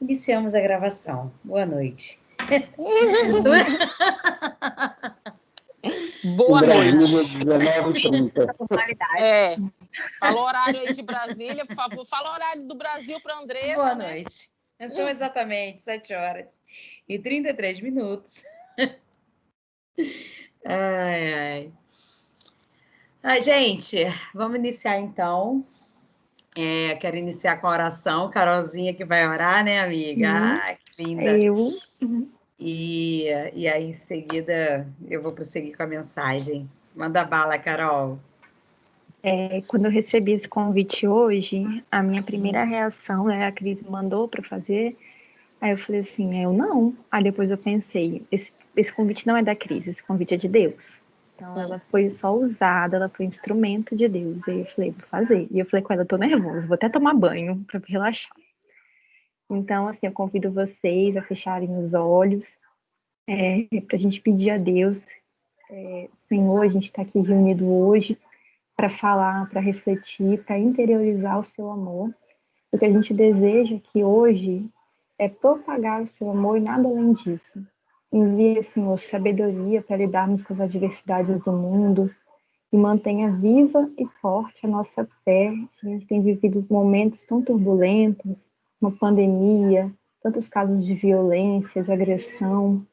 Iniciamos a gravação. Boa noite. Boa noite. 19h30. Fala o horário aí de Brasília, por favor. Fala o horário do Brasil para Andressa. Boa noite. São exatamente 7h33. Ai. Ai, gente, vamos iniciar então. Quero iniciar com a oração. Carolzinha que vai orar, né, amiga? Ai, que linda. Eu. E aí, em seguida, eu vou prosseguir com a mensagem. Manda bala, Carol. Quando eu recebi esse convite hoje, a minha primeira reação, né, a Cris mandou para fazer, aí eu falei assim, eu não. Aí depois eu pensei, esse convite não é da Cris, esse convite é de Deus. Então ela foi só usada, ela foi instrumento de Deus. Aí eu falei, vou fazer. E eu falei com ela, tô nervosa, vou até tomar banho para relaxar. Então, assim, eu convido vocês a fecharem os olhos, para a gente pedir a Deus, Senhor, a gente está aqui reunido hoje para falar, para refletir, para interiorizar o seu amor. O que a gente deseja aqui hoje é propagar o seu amor e nada além disso. Envie, Senhor, sabedoria para lidarmos com as adversidades do mundo e mantenha viva e forte a nossa fé. A gente tem vivido momentos tão turbulentos, uma pandemia, tantos casos de violência, de agressão.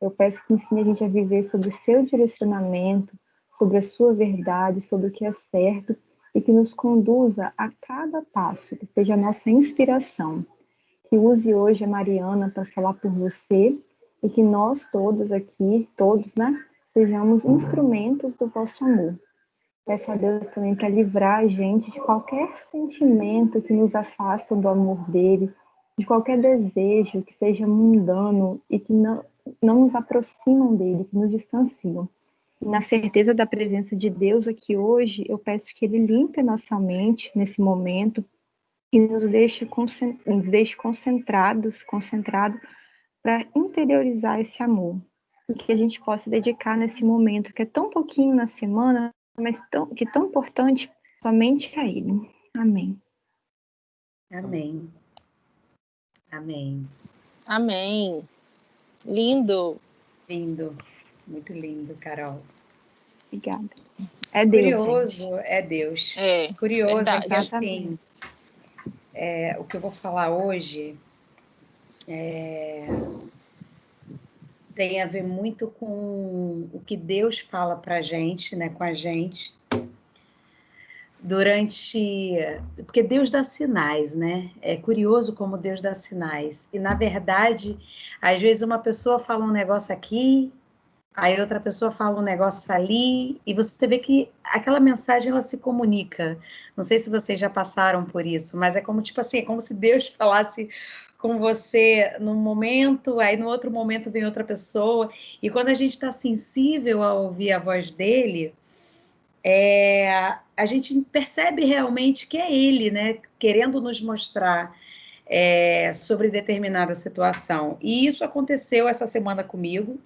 Eu peço que ensine a gente a viver sob o seu direcionamento, sobre a sua verdade, sobre o que é certo, e que nos conduza a cada passo, que seja a nossa inspiração. Que use hoje a Mariana para falar por você, e que nós todos aqui, sejamos instrumentos do vosso amor. Peço a Deus também para livrar a gente de qualquer sentimento que nos afasta do amor dele, de qualquer desejo que seja mundano e que não nos aproximam dele, que nos distanciam. E na certeza da presença de Deus aqui hoje, eu peço que ele limpe a nossa mente nesse momento e nos deixe concentrados para interiorizar esse amor. E que a gente possa dedicar nesse momento, que é tão pouquinho na semana, mas que tão importante, somente a ele. Amém. Amém. Amém. Amém. Lindo. Lindo. Muito lindo, Carol. Obrigada. É Deus, curioso, gente. É Deus. É, curioso verdade. é que, assim, o que eu vou falar hoje tem a ver muito com o que Deus fala pra gente, né, com a gente, porque Deus dá sinais, né? É curioso como Deus dá sinais. E, na verdade, às vezes uma pessoa fala um negócio aqui, aí outra pessoa fala um negócio ali, e você vê que aquela mensagem, ela se comunica. Não sei se vocês já passaram por isso, mas é como, tipo assim, é como se Deus falasse com você num momento, aí no outro momento vem outra pessoa, e quando a gente está sensível a ouvir a voz dele, a gente percebe realmente que é ele, né, querendo nos mostrar sobre determinada situação. E isso aconteceu essa semana comigo,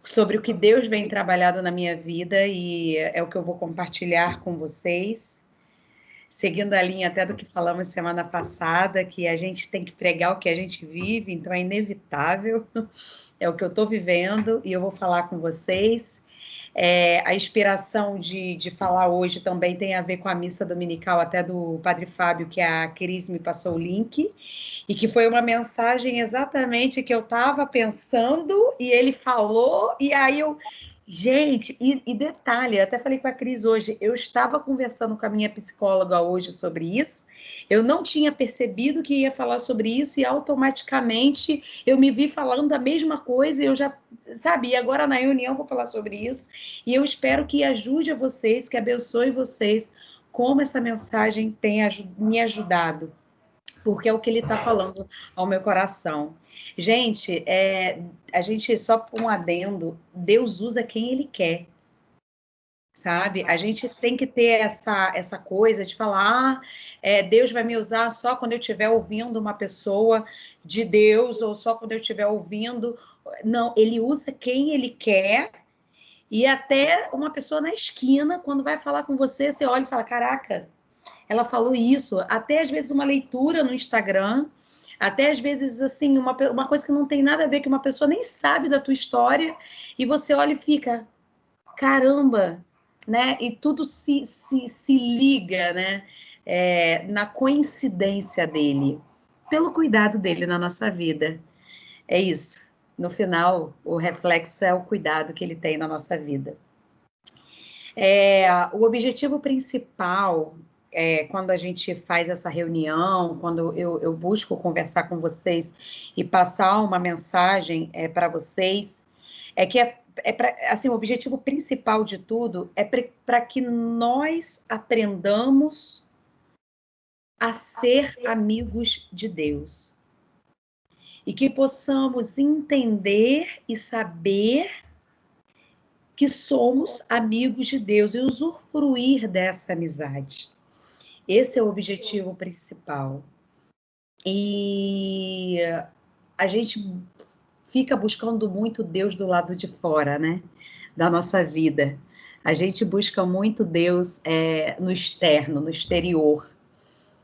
sobre o que Deus vem trabalhando na minha vida, e é o que eu vou compartilhar com vocês, seguindo a linha até do que falamos semana passada, que a gente tem que pregar o que a gente vive, então é inevitável, é o que eu estou vivendo, e eu vou falar com vocês. A inspiração de falar hoje também tem a ver com a missa dominical até do Padre Fábio, que a Cris me passou o link, e que foi uma mensagem exatamente que eu estava pensando, e ele falou, e aí eu... Gente, e detalhe, eu até falei com a Cris hoje, eu estava conversando com a minha psicóloga hoje sobre isso, eu não tinha percebido que ia falar sobre isso, e automaticamente eu me vi falando a mesma coisa, e eu já, sabe, e agora na reunião vou falar sobre isso, e eu espero que ajude a vocês, que abençoe vocês, como essa mensagem tem me ajudado, porque é o que ele está falando ao meu coração. Gente, a gente, só por um adendo, Deus usa quem ele quer, sabe? A gente tem que ter essa coisa de falar, Deus vai me usar só quando eu estiver ouvindo uma pessoa de Deus, ou só quando eu estiver ouvindo. Não, ele usa quem ele quer, e até uma pessoa na esquina, quando vai falar com você, você olha e fala, caraca, ela falou isso. Até às vezes uma leitura no Instagram, Até às vezes, assim, uma coisa que não tem nada a ver, que uma pessoa nem sabe da tua história, e você olha e fica, caramba, né? E tudo se liga, né? Na coincidência dele, pelo cuidado dele na nossa vida. É isso. No final, o reflexo é o cuidado que ele tem na nossa vida. O objetivo principal, quando a gente faz essa reunião, quando eu busco conversar com vocês e passar uma mensagem para vocês, assim, o objetivo principal de tudo é para que nós aprendamos a ser amigos de Deus. E que possamos entender e saber que somos amigos de Deus e usufruir dessa amizade. Esse é o objetivo principal. E a gente fica buscando muito Deus do lado de fora, né? Da nossa vida. A gente busca muito Deus no externo, no exterior.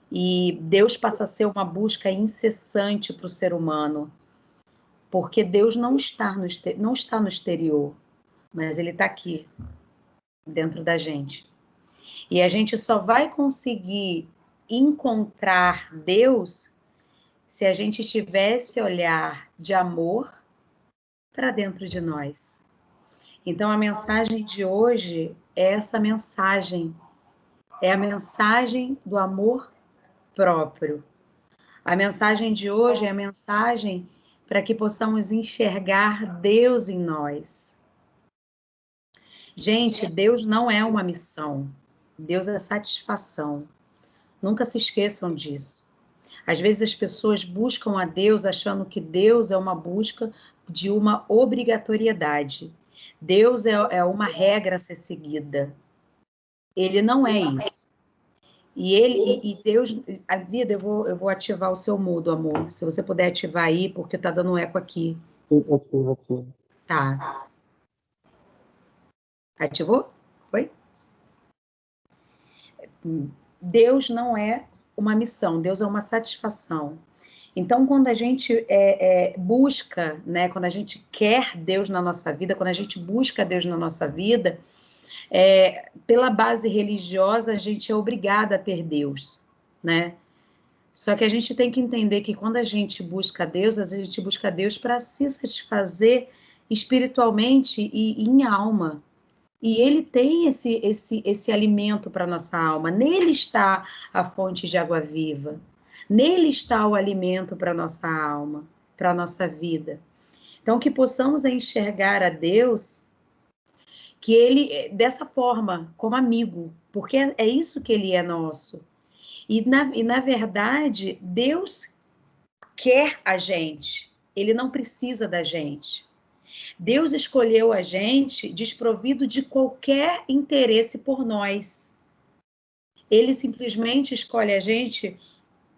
E Deus passa a ser uma busca incessante para o ser humano. Porque Deus não está no exterior, mas Ele está aqui, dentro da gente. E a gente só vai conseguir encontrar Deus se a gente tiver esse olhar de amor para dentro de nós. Então, a mensagem de hoje é essa mensagem. É a mensagem do amor próprio. A mensagem de hoje é a mensagem para que possamos enxergar Deus em nós. Gente, Deus não é uma missão. Deus é satisfação. Nunca se esqueçam disso. Às vezes as pessoas buscam a Deus achando que Deus é uma busca de uma obrigatoriedade. Deus é uma regra a ser seguida. Ele não é isso. E Deus, a vida, eu vou ativar o seu mudo, amor. Se você puder ativar aí, porque tá dando um eco aqui. Aqui. Tá. Ativou? Foi? Deus não é uma missão, Deus é uma satisfação. Então, quando a gente busca, né, quando a gente quer Deus na nossa vida, quando a gente busca Deus na nossa vida, pela base religiosa, a gente é obrigada a ter Deus, né? Só que a gente tem que entender que quando a gente busca Deus, a gente busca Deus para se satisfazer espiritualmente e em alma. E ele tem esse alimento para nossa alma. Nele está a fonte de água viva. Nele está o alimento para nossa alma, para nossa vida. Então, que possamos enxergar a Deus, que ele, dessa forma, como amigo, porque é isso que ele é nosso. E na verdade, Deus quer a gente, ele não precisa da gente. Deus escolheu a gente desprovido de qualquer interesse por nós. Ele simplesmente escolhe a gente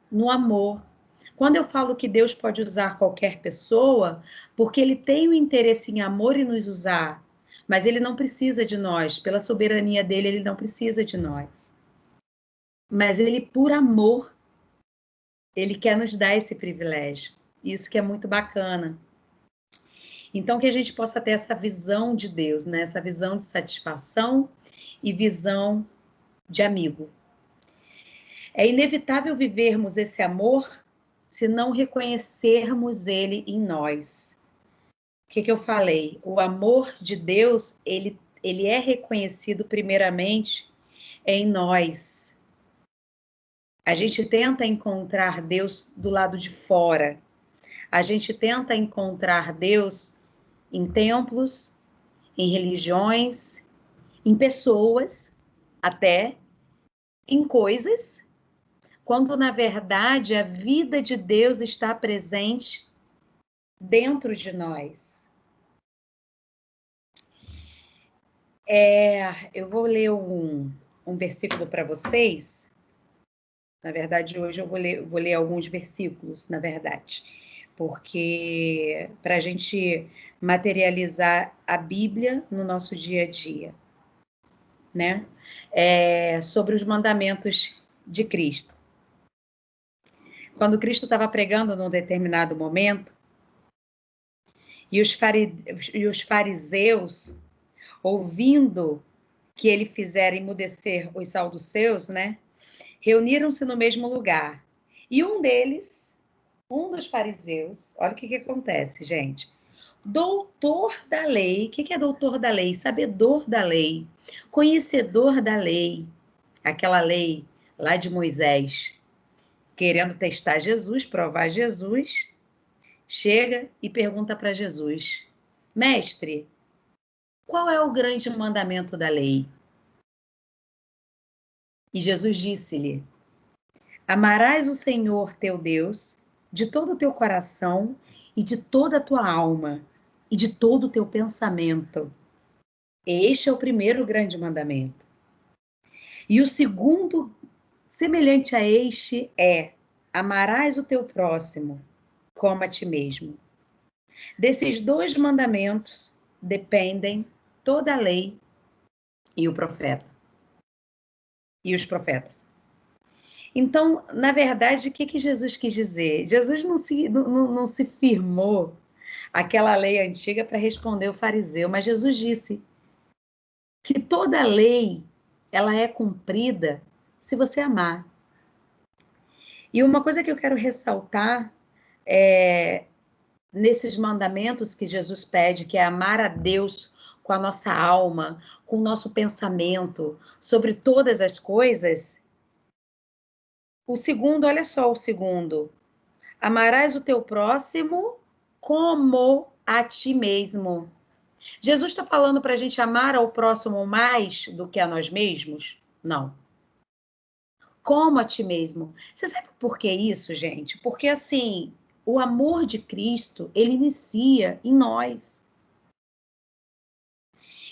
no amor. Quando eu falo que Deus pode usar qualquer pessoa, porque ele tem o interesse em amor e nos usar, mas ele não precisa de nós. Pela soberania dele, ele não precisa de nós. Mas ele, por amor, ele quer nos dar esse privilégio. Isso que é muito bacana. Então, que a gente possa ter essa visão de Deus, né? Essa visão de satisfação e visão de amigo. É inevitável vivermos esse amor se não reconhecermos ele em nós. O que eu falei? O amor de Deus, ele é reconhecido primeiramente em nós. A gente tenta encontrar Deus do lado de fora. A gente tenta encontrar Deus em templos, em religiões, em pessoas, até em coisas, quando na verdade a vida de Deus está presente dentro de nós. Eu vou ler um versículo para vocês. Na verdade, hoje eu vou ler alguns versículos, na verdade, porque para a gente materializar a Bíblia no nosso dia a dia, né? Sobre os mandamentos de Cristo. quando Cristo estava pregando num determinado momento, e os fariseus, ouvindo que ele fizera emudecer os saduceus, né, reuniram-se no mesmo lugar. E um deles, um dos fariseus, olha o que acontece, gente. Doutor da lei. O que é doutor da lei? Sabedor da lei, conhecedor da lei, aquela lei lá de Moisés, querendo testar Jesus, provar Jesus, chega e pergunta para Jesus: Mestre, qual é o grande mandamento da lei? E Jesus disse-lhe: Amarás o Senhor teu Deus de todo o teu coração e de toda a tua alma e de todo o teu pensamento. Este é o primeiro grande mandamento. E o segundo, semelhante a este, é: amarás o teu próximo como a ti mesmo. Desses dois mandamentos dependem toda a lei e o profeta. E os profetas. Então, na verdade, o que Jesus quis dizer? Jesus não se firmou aquela lei antiga para responder o fariseu, mas Jesus disse que toda lei ela é cumprida se você amar. E uma coisa que eu quero ressaltar é nesses mandamentos que Jesus pede, que é amar a Deus com a nossa alma, com o nosso pensamento, sobre todas as coisas. O segundo, olha só o segundo. Amarás o teu próximo como a ti mesmo. Jesus está falando para a gente amar ao próximo mais do que a nós mesmos? Não. Como a ti mesmo. Você sabe por que isso, gente? Porque, assim, o amor de Cristo, ele inicia em nós.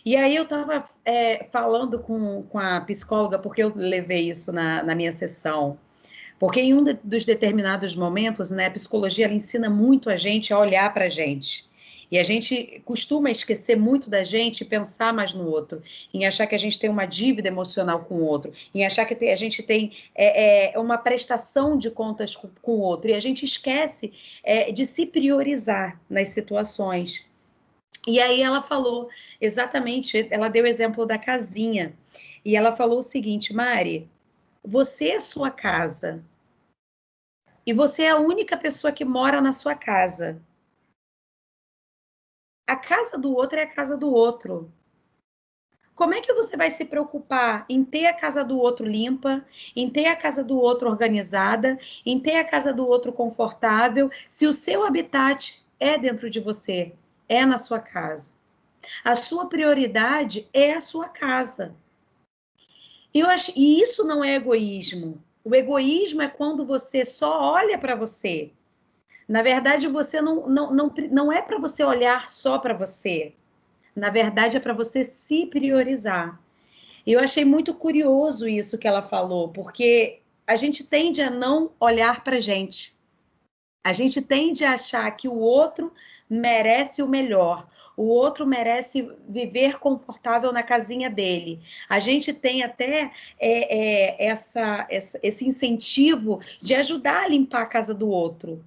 E aí eu estava falando com a psicóloga, porque eu levei isso na minha sessão. Porque em dos determinados momentos, né, a psicologia ela ensina muito a gente a olhar para a gente. E a gente costuma esquecer muito da gente e pensar mais no outro, em achar que a gente tem uma dívida emocional com o outro, em achar que a gente tem uma prestação de contas com o outro, e a gente esquece de se priorizar nas situações. E aí ela falou exatamente, ela deu o exemplo da casinha, e ela falou o seguinte: Mari, você é sua casa, e você é a única pessoa que mora na sua casa. A casa do outro é a casa do outro. Como é que você vai se preocupar em ter a casa do outro limpa, em ter a casa do outro organizada, em ter a casa do outro confortável, se o seu habitat é dentro de você, é na sua casa? A sua prioridade é a sua casa. E isso não é egoísmo. O egoísmo é quando você só olha para você. Na verdade, você não é para você olhar só para você. Na verdade, é para você se priorizar. E eu achei muito curioso isso que ela falou, porque a gente tende a não olhar para a gente. A gente tende a achar que o outro merece o melhor. O outro merece viver confortável na casinha dele. A gente tem até esse incentivo de ajudar a limpar a casa do outro,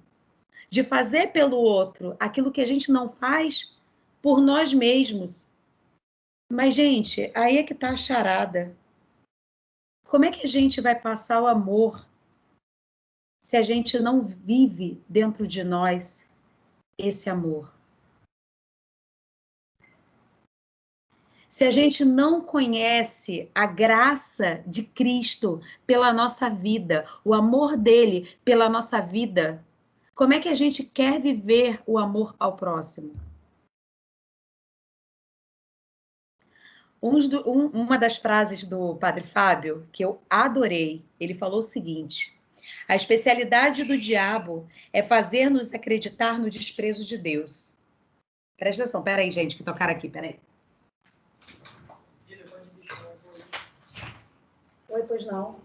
de fazer pelo outro aquilo que a gente não faz por nós mesmos. Mas, gente, aí é que tá a charada. Como é que a gente vai passar o amor se a gente não vive dentro de nós esse amor? Se a gente não conhece a graça de Cristo pela nossa vida, o amor dele pela nossa vida, como é que a gente quer viver o amor ao próximo? Uma das frases do Padre Fábio, que eu adorei, ele falou o seguinte: a especialidade do diabo é fazer-nos acreditar no desprezo de Deus. Presta atenção, peraí, gente, que tocaram aqui, peraí. Oi, pois não.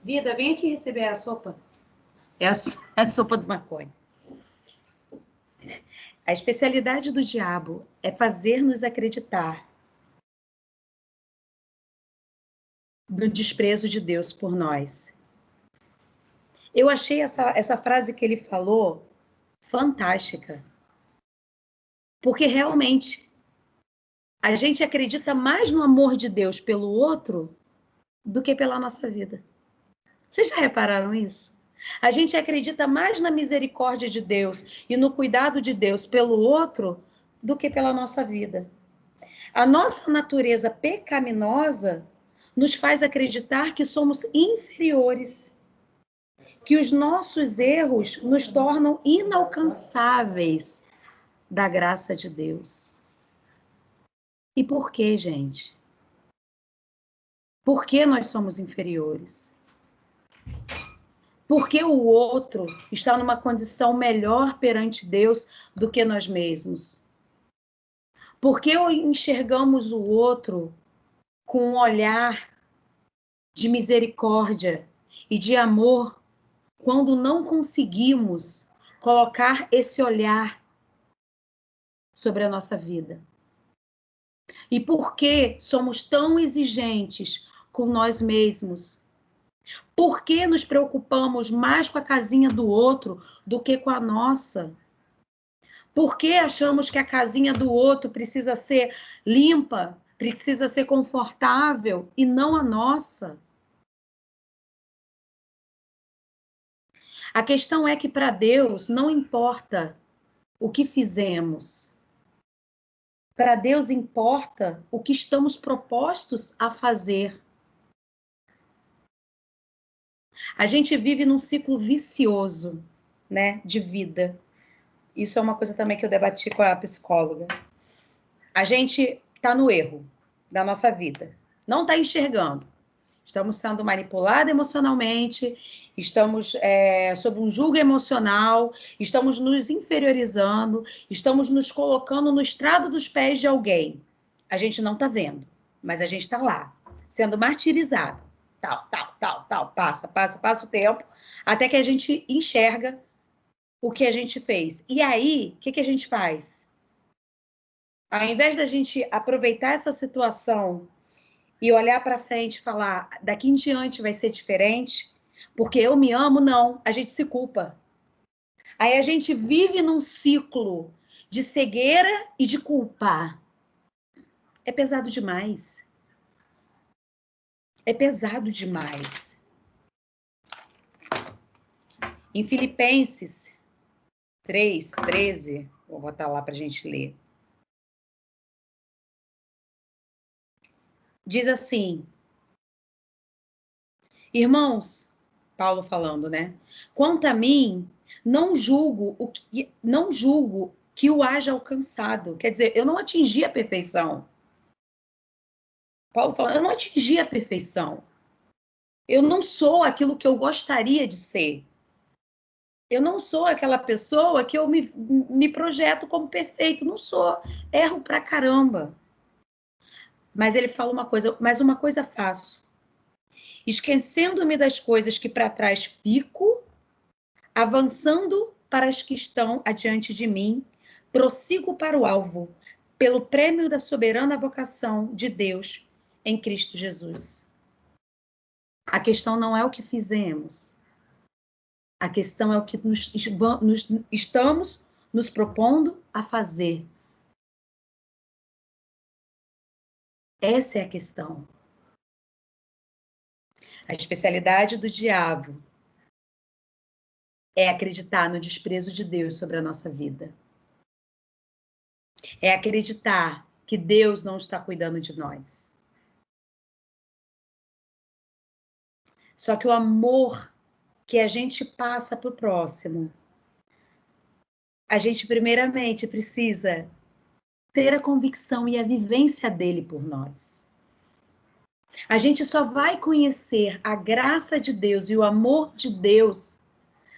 Vida, vem aqui receber a sopa. É a sopa do maconha. A especialidade do diabo é fazer-nos acreditar no desprezo de Deus por nós. Eu achei essa frase que ele falou fantástica. Porque realmente a gente acredita mais no amor de Deus pelo outro do que pela nossa vida. Vocês já repararam isso? A gente acredita mais na misericórdia de Deus e no cuidado de Deus pelo outro do que pela nossa vida. A nossa natureza pecaminosa nos faz acreditar que somos inferiores, que os nossos erros nos tornam inalcançáveis da graça de Deus. E por quê, gente? Por que nós somos inferiores? Porque o outro está numa condição melhor perante Deus do que nós mesmos? Porque enxergamos o outro com um olhar de misericórdia e de amor quando não conseguimos colocar esse olhar sobre a nossa vida? E por que somos tão exigentes com nós mesmos? Por que nos preocupamos mais com a casinha do outro do que com a nossa? Por que achamos que a casinha do outro precisa ser limpa, precisa ser confortável e não a nossa? A questão é que para Deus não importa o que fizemos. Para Deus importa o que estamos propostos a fazer. A gente vive num ciclo vicioso, né, de vida. Isso é uma coisa também que eu debati com a psicóloga. A gente está no erro da nossa vida. Não está enxergando. Estamos sendo manipulados emocionalmente, estamos sob um jugo emocional, estamos nos inferiorizando, estamos nos colocando no estrado dos pés de alguém. A gente não está vendo, mas a gente está lá, sendo martirizado. Tal. Passa o tempo, até que a gente enxerga o que a gente fez. E aí, o que a gente faz? Ao invés da gente aproveitar essa situação e olhar para frente e falar, daqui em diante vai ser diferente, porque eu me amo, não, a gente se culpa. Aí a gente vive num ciclo de cegueira e de culpa. É pesado demais. É pesado demais. Em Filipenses 3:13, vou botar lá para a gente ler. Diz assim, irmãos, Paulo falando, né? Quanto a mim, não julgo que o haja alcançado. Quer dizer, eu não atingi a perfeição. Paulo falando, eu não atingi a perfeição. Eu não sou aquilo que eu gostaria de ser. Eu não sou aquela pessoa que eu me projeto como perfeito. Não sou. Erro pra caramba. Mas ele fala uma coisa, mas uma coisa faço. Esquecendo-me das coisas que para trás fico, avançando para as que estão adiante de mim, prossigo para o alvo, pelo prêmio da soberana vocação de Deus em Cristo Jesus. A questão não é o que fizemos. A questão é o que estamos nos propondo a fazer. Essa é a questão. A especialidade do diabo é acreditar no desprezo de Deus sobre a nossa vida. É acreditar que Deus não está cuidando de nós. Só que o amor que a gente passa para o próximo, a gente primeiramente precisa ter a convicção e a vivência dele por nós. A gente só vai conhecer a graça de Deus e o amor de Deus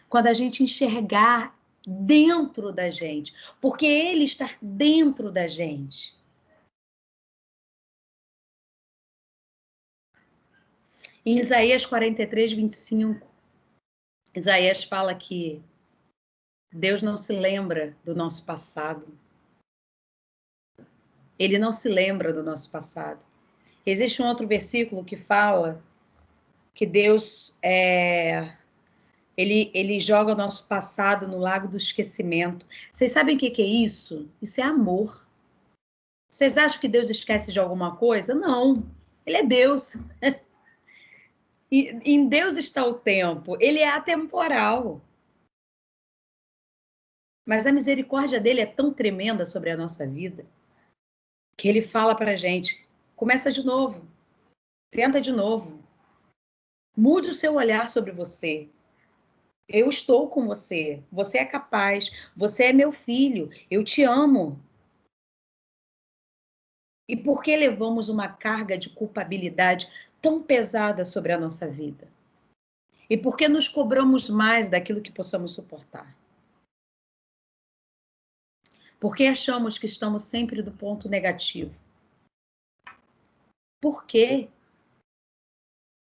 quando a gente enxergar dentro da gente, porque ele está dentro da gente. Em Isaías 43:25, Isaías fala que Deus não se lembra do nosso passado. Ele não se lembra do nosso passado. Existe um outro versículo que fala que Deus Ele joga o nosso passado no lago do esquecimento. Vocês sabem o que é isso? Isso é amor. Vocês acham que Deus esquece de alguma coisa? Não. Ele é Deus. E em Deus está o tempo. Ele é atemporal. Mas a misericórdia dele é tão tremenda sobre a nossa vida que ele fala para a gente: começa de novo, tenta de novo, mude o seu olhar sobre você. Eu estou com você, você é capaz, você é meu filho, eu te amo. E por que levamos uma carga de culpabilidade tão pesada sobre a nossa vida? E por que nos cobramos mais daquilo que possamos suportar? Por que achamos que estamos sempre do ponto negativo? Por quê?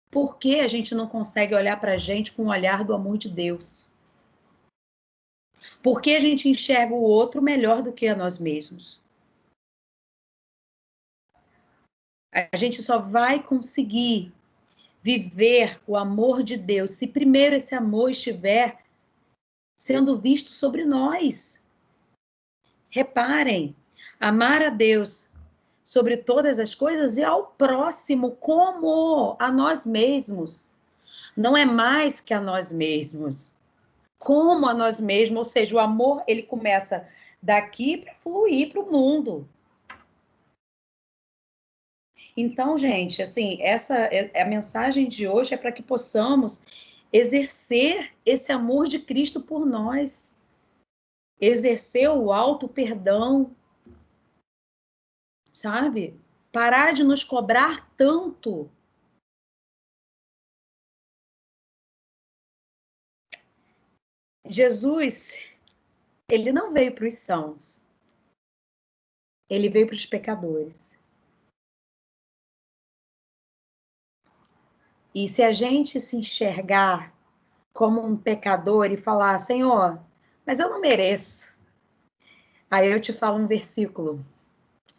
Por que a gente não consegue olhar para a gente com o olhar do amor de Deus? Por que a gente enxerga o outro melhor do que a nós mesmos? A gente só vai conseguir viver o amor de Deus se primeiro esse amor estiver sendo visto sobre nós. Reparem, amar a Deus sobre todas as coisas e ao próximo como a nós mesmos. Não é mais que a nós mesmos. Como a nós mesmos, ou seja, o amor ele começa daqui para fluir para o mundo. Então, gente, assim, a mensagem de hoje é para que possamos exercer esse amor de Cristo por nós, exercer o alto perdão, sabe? Parar de nos cobrar tanto. Jesus, ele não veio para os sãos, ele veio para os pecadores. E se a gente se enxergar como um pecador e falar, Senhor, mas eu não mereço. Aí eu te falo um versículo.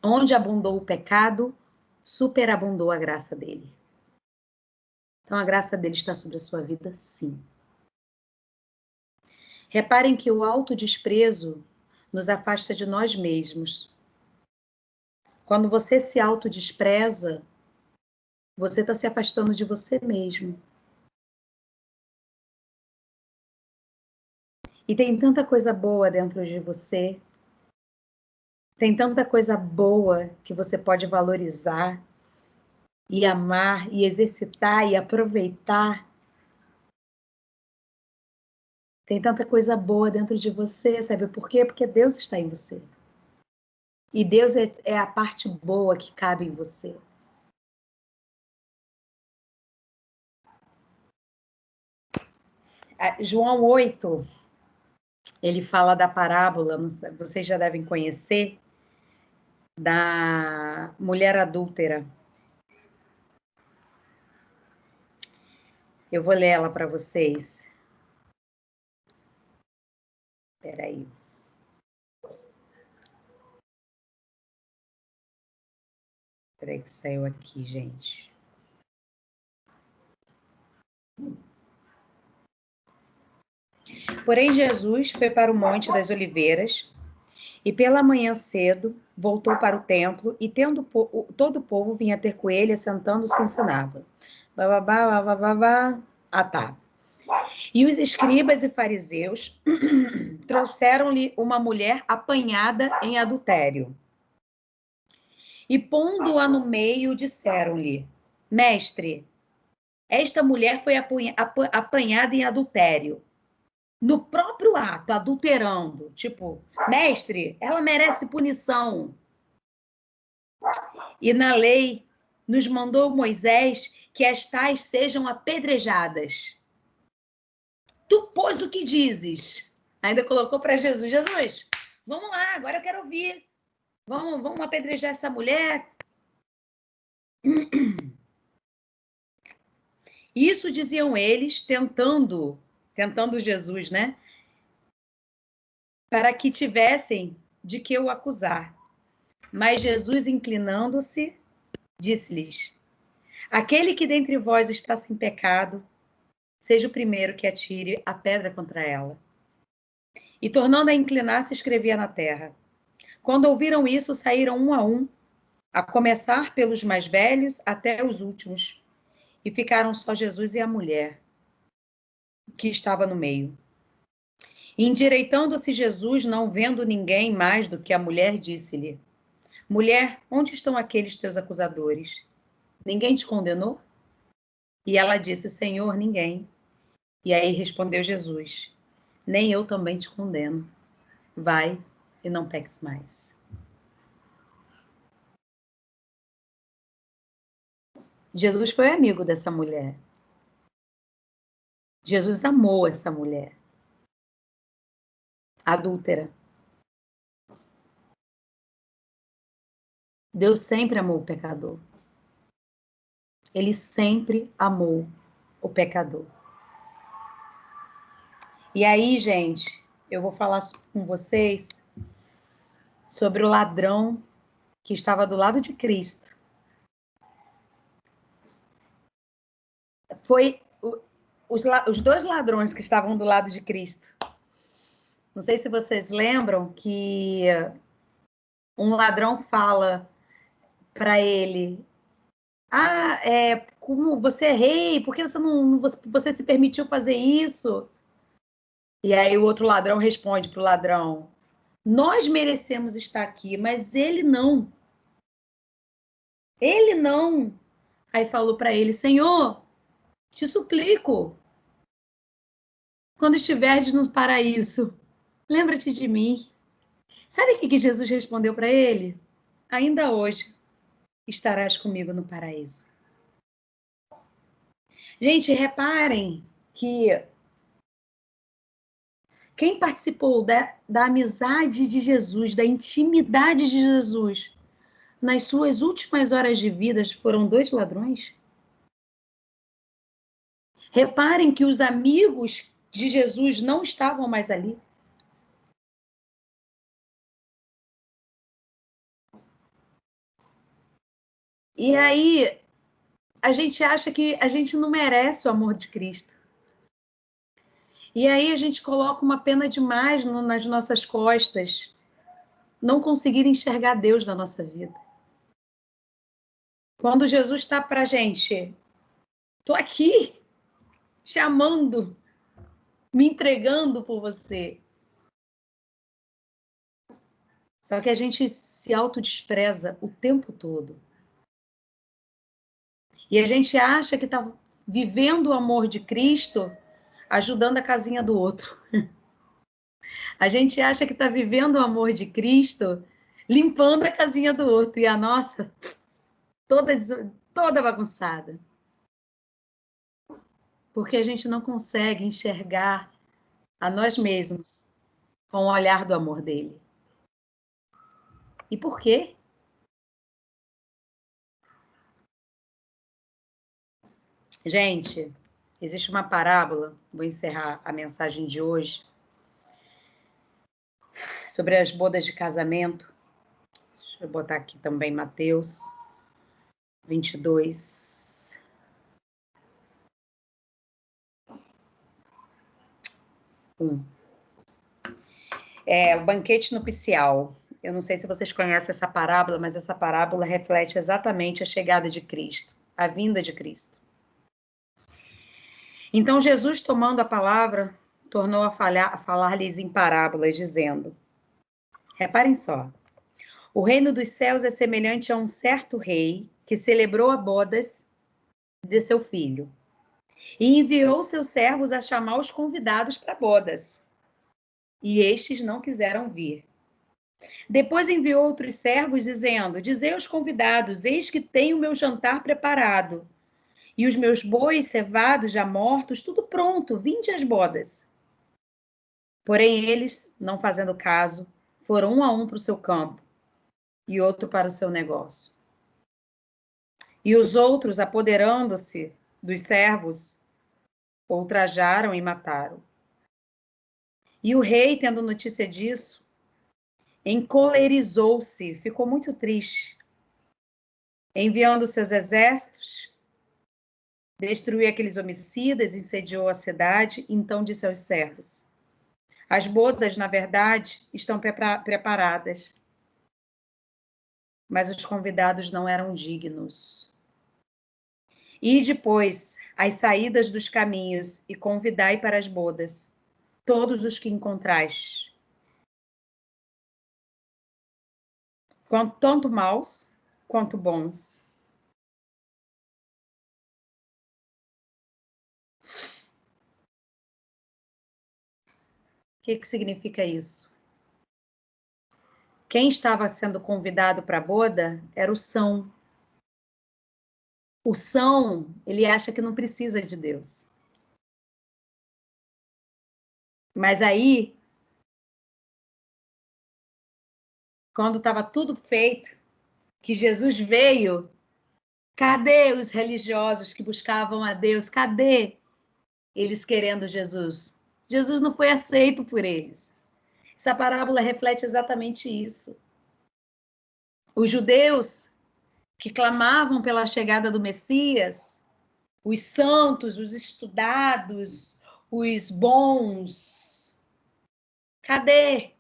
Onde abundou o pecado, superabundou a graça dele. Então a graça dele está sobre a sua vida, sim. Reparem que o autodesprezo nos afasta de nós mesmos. Quando você se autodespreza, você está se afastando de você mesmo. E tem tanta coisa boa dentro de você. Tem tanta coisa boa que você pode valorizar e amar e exercitar e aproveitar. Tem tanta coisa boa dentro de você, sabe por quê? Porque Deus está em você. E Deus é a parte boa que cabe em você. João 8, ele fala da parábola, vocês já devem conhecer, da mulher adúltera. Eu vou ler ela para vocês. Espera aí. Espera aí que saiu aqui, gente. Porém, Jesus foi para o Monte das Oliveiras e pela manhã cedo voltou para o templo e tendo todo o povo vinha ter com ele, sentando-se ensinava. Bababá, bababá. Ah, tá. E os escribas e fariseus trouxeram-lhe uma mulher apanhada em adultério. E pondo-a no meio, disseram-lhe: Mestre, esta mulher foi apanhada em adultério. No próprio ato, adulterando. Tipo, mestre, ela merece punição. E na lei nos mandou Moisés que as tais sejam apedrejadas. Tu, pois, o que dizes? Ainda colocou para Jesus. Jesus, vamos lá, agora eu quero ouvir. Vamos apedrejar essa mulher? Isso diziam eles, tentando Jesus, né? Para que tivessem de que o acusar. Mas Jesus, inclinando-se, disse-lhes: Aquele que dentre vós está sem pecado, seja o primeiro que atire a pedra contra ela. E tornando a inclinar-se, escrevia na terra. Quando ouviram isso, saíram um, a começar pelos mais velhos até os últimos, e ficaram só Jesus e a mulher, que estava no meio. E endireitando-se Jesus, não vendo ninguém mais do que a mulher, disse-lhe: Mulher, onde estão aqueles teus acusadores? Ninguém te condenou? E ela disse: Senhor, ninguém. E aí respondeu Jesus: Nem eu também te condeno. Vai e não peques mais. Jesus foi amigo dessa mulher. Jesus amou essa mulher adúltera. Deus sempre amou o pecador. Ele sempre amou o pecador. E aí, gente, eu vou falar com vocês sobre o ladrão que estava do lado de Cristo. Foi os dois ladrões que estavam do lado de Cristo. Não sei se vocês lembram que um ladrão fala para ele: como você é rei, por que você se permitiu fazer isso? E aí o outro ladrão responde para o ladrão: Nós merecemos estar aqui, mas ele não. Ele não. Aí falou para ele: Senhor, te suplico, quando estiveres no paraíso, lembra-te de mim. Sabe o que Jesus respondeu para ele? Ainda hoje estarás comigo no paraíso. Gente, reparem que quem participou da amizade de Jesus, da intimidade de Jesus, nas suas últimas horas de vida, foram dois ladrões? Reparem que os amigos de Jesus não estavam mais ali. E aí, a gente acha que a gente não merece o amor de Cristo. E aí a gente coloca uma pena demais nas nossas costas, não conseguir enxergar Deus na nossa vida. Quando Jesus está para a gente, estou aqui, chamando, me entregando por você. Só que a gente se autodespreza o tempo todo. E a gente acha que está vivendo o amor de Cristo ajudando a casinha do outro. A gente acha que está vivendo o amor de Cristo limpando a casinha do outro. E a nossa, toda bagunçada. Porque a gente não consegue enxergar a nós mesmos com o olhar do amor dele. E por quê? Gente, existe uma parábola, vou encerrar a mensagem de hoje, sobre as bodas de casamento. Deixa eu botar aqui também Mateus 22. O banquete nupcial. Eu não sei se vocês conhecem essa parábola, mas essa parábola reflete exatamente a chegada de Cristo, a vinda de Cristo. Então Jesus, tomando a palavra, tornou a falar-lhes em parábolas, dizendo: Reparem só, o reino dos céus é semelhante a um certo rei que celebrou a bodas de seu filho e enviou seus servos a chamar os convidados para bodas. E estes não quiseram vir. Depois enviou outros servos, dizendo: Dizei aos convidados: Eis que tenho o meu jantar preparado, e os meus bois cevados já mortos, tudo pronto, vinde às bodas. Porém, eles, não fazendo caso, foram um a um para o seu campo, e outro para o seu negócio. E os outros, apoderando-se dos servos, ultrajaram e mataram. E o rei, tendo notícia disso, encolerizou-se, ficou muito triste, enviando seus exércitos Destruiu aqueles homicidas, incendiou a cidade, então disse aos servos: as bodas, na verdade, estão preparadas, mas os convidados não eram dignos. E depois, às saídas dos caminhos, e convidai para as bodas todos os que encontrais, tanto maus quanto bons. O que significa isso? Quem estava sendo convidado para a boda era o são. O são, ele acha que não precisa de Deus. Mas aí, quando estava tudo feito, que Jesus veio, cadê os religiosos que buscavam a Deus? Cadê eles querendo Jesus? Jesus não foi aceito por eles. Essa parábola reflete exatamente isso. Os judeus que clamavam pela chegada do Messias, os santos, os estudados, os bons, cadê?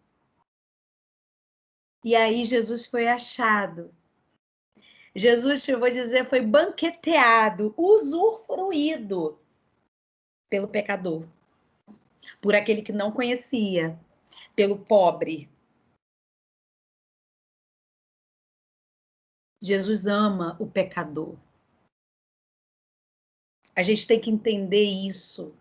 E aí Jesus foi achado. Jesus, eu vou dizer, foi banqueteado, usufruído pelo pecador, por aquele que não conhecia, pelo pobre. Jesus ama o pecador. A gente tem que entender isso.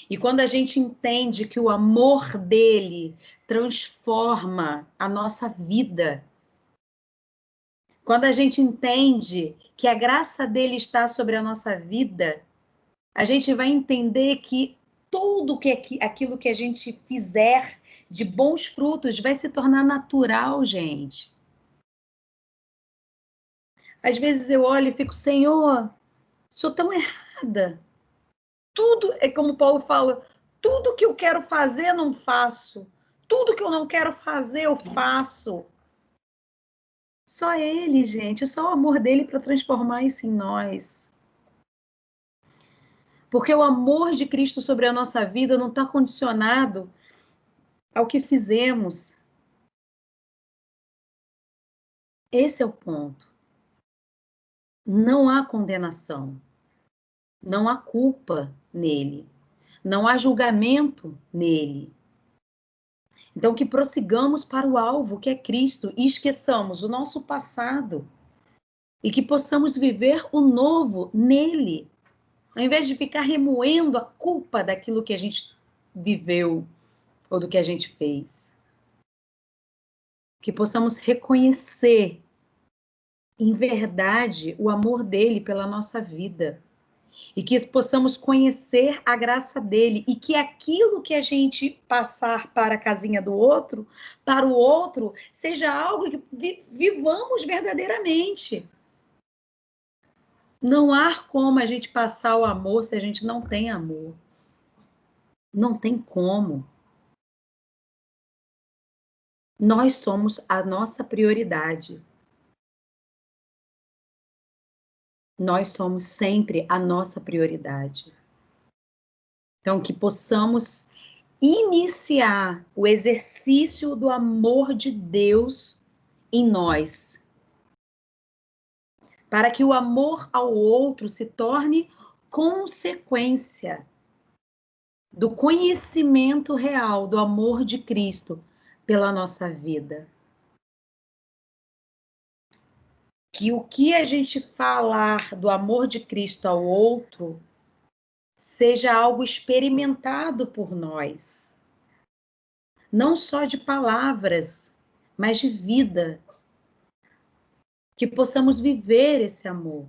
E quando a gente entende que o amor dele transforma a nossa vida, quando a gente entende que a graça dele está sobre a nossa vida, a gente vai entender que tudo aquilo que a gente fizer de bons frutos vai se tornar natural, gente. Às vezes eu olho e fico, Senhor, sou tão errada. Tudo, é como Paulo fala, tudo que eu quero fazer, eu não faço. Tudo que eu não quero fazer, eu faço. Só ele, gente, só o amor dele para transformar isso em nós. Porque o amor de Cristo sobre a nossa vida não está condicionado ao que fizemos. Esse é o ponto. Não há condenação. Não há culpa nele. Não há julgamento nele. Então, que prossigamos para o alvo, que é Cristo, e esqueçamos o nosso passado e que possamos viver o novo nele, ao invés de ficar remoendo a culpa daquilo que a gente viveu ou do que a gente fez. Que possamos reconhecer, em verdade, o amor dele pela nossa vida. E que possamos conhecer a graça dele. E que aquilo que a gente passar para a casinha do outro, para o outro, seja algo que vivamos verdadeiramente. Não há como a gente passar o amor se a gente não tem amor. Não tem como. Nós somos a nossa prioridade. Nós somos sempre a nossa prioridade. Então, que possamos iniciar o exercício do amor de Deus em nós, para que o amor ao outro se torne consequência do conhecimento real do amor de Cristo pela nossa vida. Que o que a gente falar do amor de Cristo ao outro seja algo experimentado por nós. Não só de palavras, mas de vida. Que possamos viver esse amor.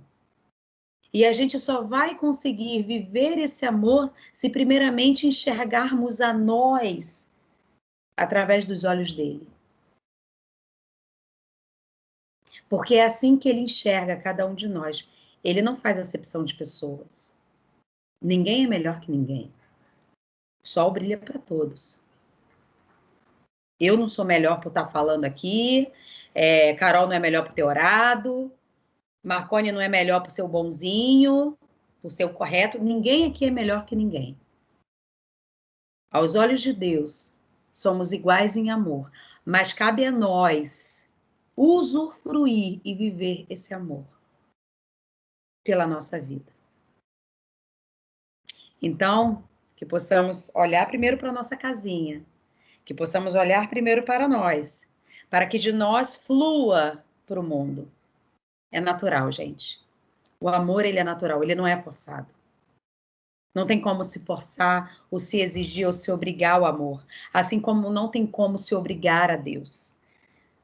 E a gente só vai conseguir viver esse amor se primeiramente enxergarmos a nós através dos olhos dele. Porque é assim que ele enxerga cada um de nós. Ele não faz acepção de pessoas. Ninguém é melhor que ninguém. O sol brilha para todos. Eu não sou melhor por estar falando aqui, Carol não é melhor por ter orado, Marconi não é melhor por ser o bonzinho. por ser o correto. Ninguém aqui é melhor que ninguém. Aos olhos de Deus, somos iguais em amor, mas cabe a nós usufruir e viver esse amor pela nossa vida. Então, que possamos olhar primeiro para a nossa casinha, que possamos olhar primeiro para nós, para que de nós flua para o mundo. É natural, gente. O amor, ele é natural, ele não é forçado. Não tem como se forçar, ou se exigir, ou se obrigar ao amor. Assim como não tem como se obrigar a Deus.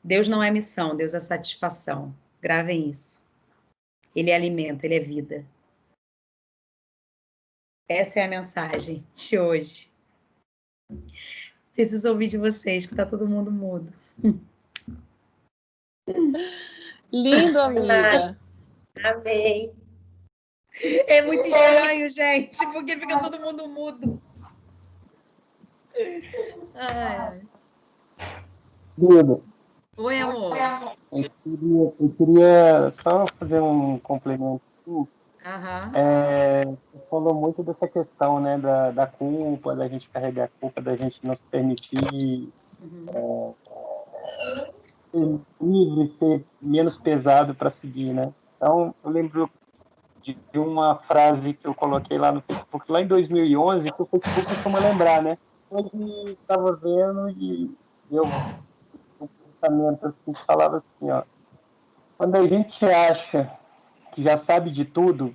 Deus não é missão, Deus é satisfação. Gravem isso. Ele é alimento, ele é vida. Essa é a mensagem de hoje. Preciso ouvir de vocês, que tá todo mundo mudo. Lindo, amiga. Amei. É muito estranho, gente, porque fica todo mundo mudo. Ai, ai. Duda, Oi, amor. eu queria só fazer um complemento. Aham. Você falou muito dessa questão, né, da culpa, da gente carregar a culpa, da gente não se permitir Uhum. ser livre, ser menos pesado para seguir, né? Então, eu lembro de uma frase que eu coloquei lá no Facebook, lá em 2011, que o Facebook costuma lembrar, né? Ele estava vendo e eu um pensamento assim, que falava assim, ó, quando a gente acha que já sabe de tudo,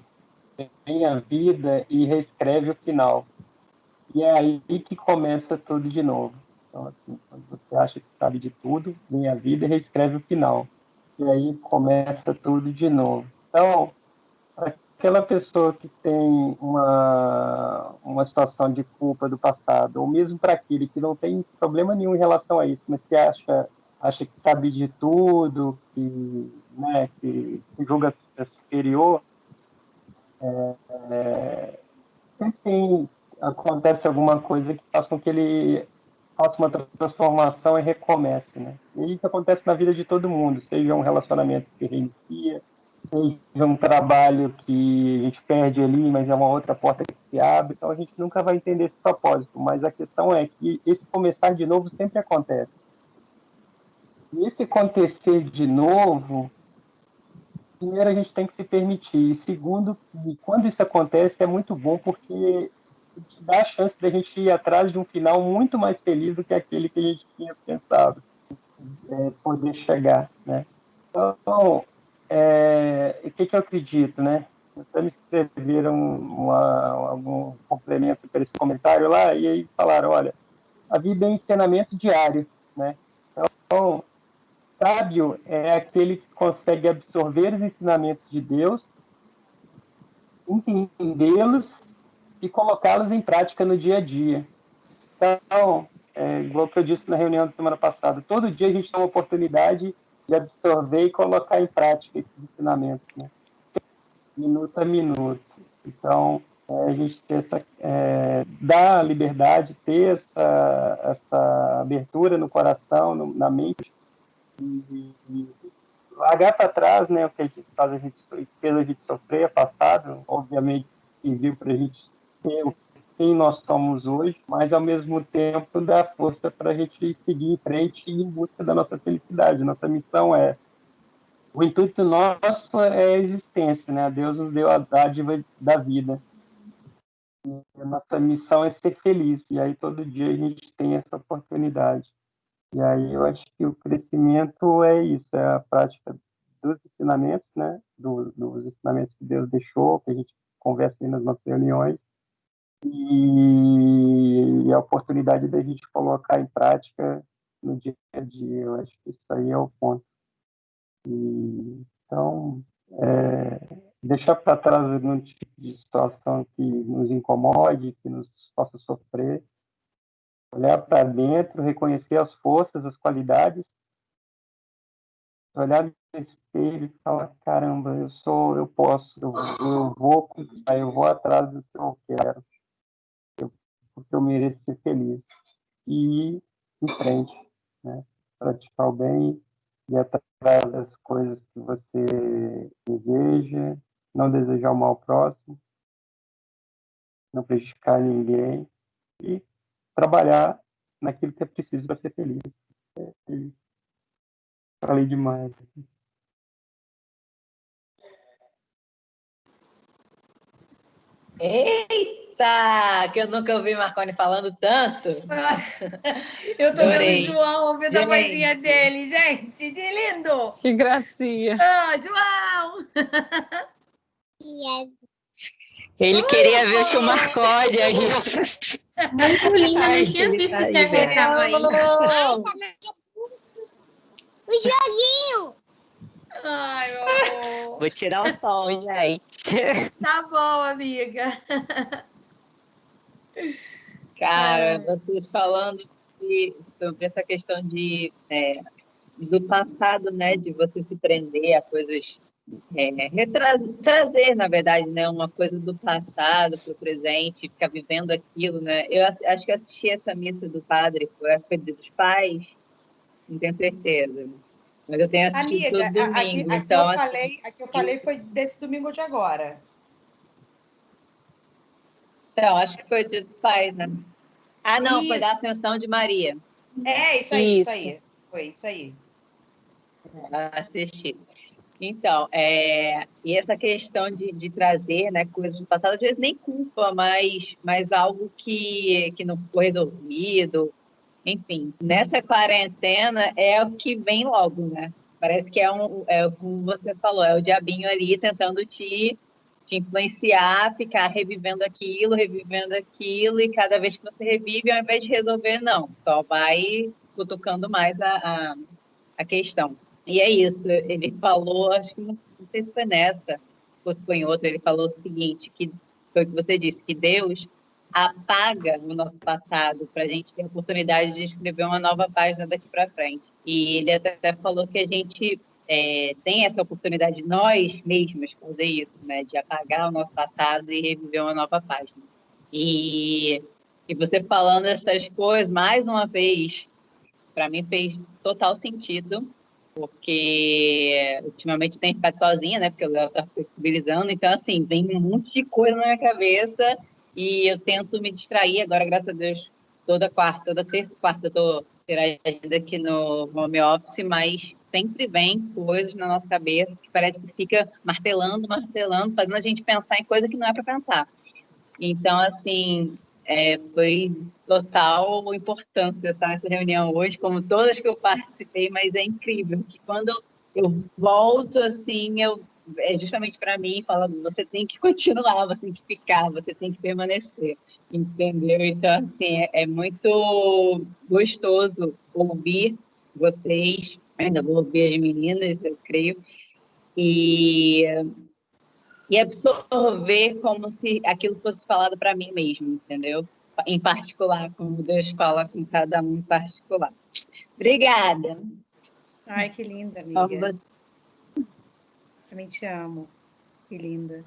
vem a vida e reescreve o final. E é aí que começa tudo de novo. Então, assim, quando você acha que sabe de tudo, vem a vida e reescreve o final. E aí começa tudo de novo. Então, para aquela pessoa que tem uma situação de culpa do passado, ou mesmo para aquele que não tem problema nenhum em relação a isso, mas que acha que sabe de tudo, né, que julga ser superior, sempre acontece alguma coisa que faz com que ele faça uma transformação e recomece, né? E isso acontece na vida de todo mundo, seja um relacionamento que reinicia, seja um trabalho que a gente perde ali, mas é uma outra porta que se abre, então a gente nunca vai entender esse propósito, mas a questão é que esse começar de novo sempre acontece. E esse acontecer de novo, primeiro a gente tem que se permitir, e segundo, que quando isso acontece é muito bom porque te dá a chance da gente ir atrás de um final muito mais feliz do que aquele que a gente tinha pensado, poder chegar, né? Então, o que eu acredito, né? Até me escreveram algum complemento para esse comentário lá, e aí falaram, olha, a vida é um ensinamento diário, né? Então, sábio é aquele que consegue absorver os ensinamentos de Deus, entendê-los e colocá-los em prática no dia a dia. Então, igual que eu disse na reunião da semana passada, todo dia a gente tem uma oportunidade de absorver e colocar em prática esses ensinamentos, né? Minuto a minuto. Então, a gente ter dar a liberdade, ter essa abertura no coração, na mente, e largar para trás, né, o que a gente faz, fez a gente sofrer, é passado, obviamente, e viu para a gente ser quem nós somos hoje, mas ao mesmo tempo dá força para a gente seguir em frente e em busca da nossa felicidade. Nossa missão o intuito nosso é a existência, né? Deus nos deu a dádiva da vida. E a nossa missão é ser feliz. E aí todo dia a gente tem essa oportunidade. E aí eu acho que o crescimento é isso, é a prática dos ensinamentos, né? Dos ensinamentos que Deus deixou, que a gente conversa aí nas nossas reuniões, e a oportunidade da gente colocar em prática no dia a dia. Eu acho que isso aí é o ponto. Então, deixar para trás algum tipo de situação que nos incomode, que nos faça sofrer, olhar para dentro, reconhecer as forças, as qualidades, olhar no espelho e falar, caramba, eu posso, eu vou conquistar, eu vou atrás do que eu quero, porque eu mereço ser feliz. E ir em frente, né? Praticar o bem, ir atrás das coisas que você deseja, não desejar o mal ao próximo, prejudicar ninguém e trabalhar naquilo que é preciso para ser feliz. Falei demais. Eita, que eu nunca ouvi Marconi falando tanto. Eu tô vendo o Adorei. João ouvindo a Gente. vozinha dele, gente. Que lindo! Que gracinha. Ah, João! Ele queria ver o tio Marconi. Aí Muito linda, Ai, não tinha ele visto tá que aí, a Bia tava aí. O joguinho! Ai, meu amor. Vou tirar o som, gente. Tá bom, amiga. Cara, vocês falando sobre essa questão do passado, né? De você se prender a coisas, trazer, na verdade, né? Uma coisa do passado para o presente, ficar vivendo aquilo, né? Eu acho que eu assisti essa missa do padre, foi a coisa dos pais, não tenho certeza. Mas eu tenho assistido Amiga, todo domingo, aqui então... eu falei foi desse domingo de agora. Então, acho que foi o Dia dos Pais, né? Ah, não, foi da Isso. Ascensão de Maria. É, isso aí, isso Isso. aí. Foi isso aí. Assisti. Então, e essa questão de trazer, né, coisas do passado, às vezes nem culpa, mas algo que não foi resolvido. Enfim, nessa quarentena é o que vem logo, né? Parece que como você falou, é o diabinho ali tentando te influenciar, ficar revivendo aquilo, e cada vez que você revive, ao invés de resolver, não, só vai cutucando mais a questão. E é isso, ele falou, acho que não sei se foi nessa, ou se foi em outra, ele falou o seguinte, que foi o que você disse, que Deus apaga o nosso passado para a gente ter a oportunidade de escrever uma nova página daqui para frente. E ele até falou que a gente tem essa oportunidade de nós mesmos fazer isso, né? De apagar o nosso passado e reviver uma nova página. E você falando essas coisas, mais uma vez, para mim fez total sentido, porque ultimamente eu tenho ficado sozinha, né? Porque o Léo está flexibilizando, então, assim, vem um monte de coisa na minha cabeça e eu tento me distrair. Agora, graças a Deus, toda terça e quarta eu estou interagindo aqui no home office, mas sempre vem coisas na nossa cabeça que parece que fica martelando, fazendo a gente pensar em coisa que não é para pensar. Então, assim, foi total importância estar nessa reunião hoje, como todas que eu participei, mas é incrível que quando eu volto, assim, é justamente para mim, falando, você tem que continuar, você tem que ficar, você tem que permanecer, entendeu? Então, assim, é muito gostoso ouvir vocês, ainda vou ouvir as meninas, eu creio, e absorver como se aquilo fosse falado para mim mesmo, entendeu? Em particular, como Deus fala com cada um em particular. Obrigada. Ai, que linda, amiga. Também te amo. Que linda.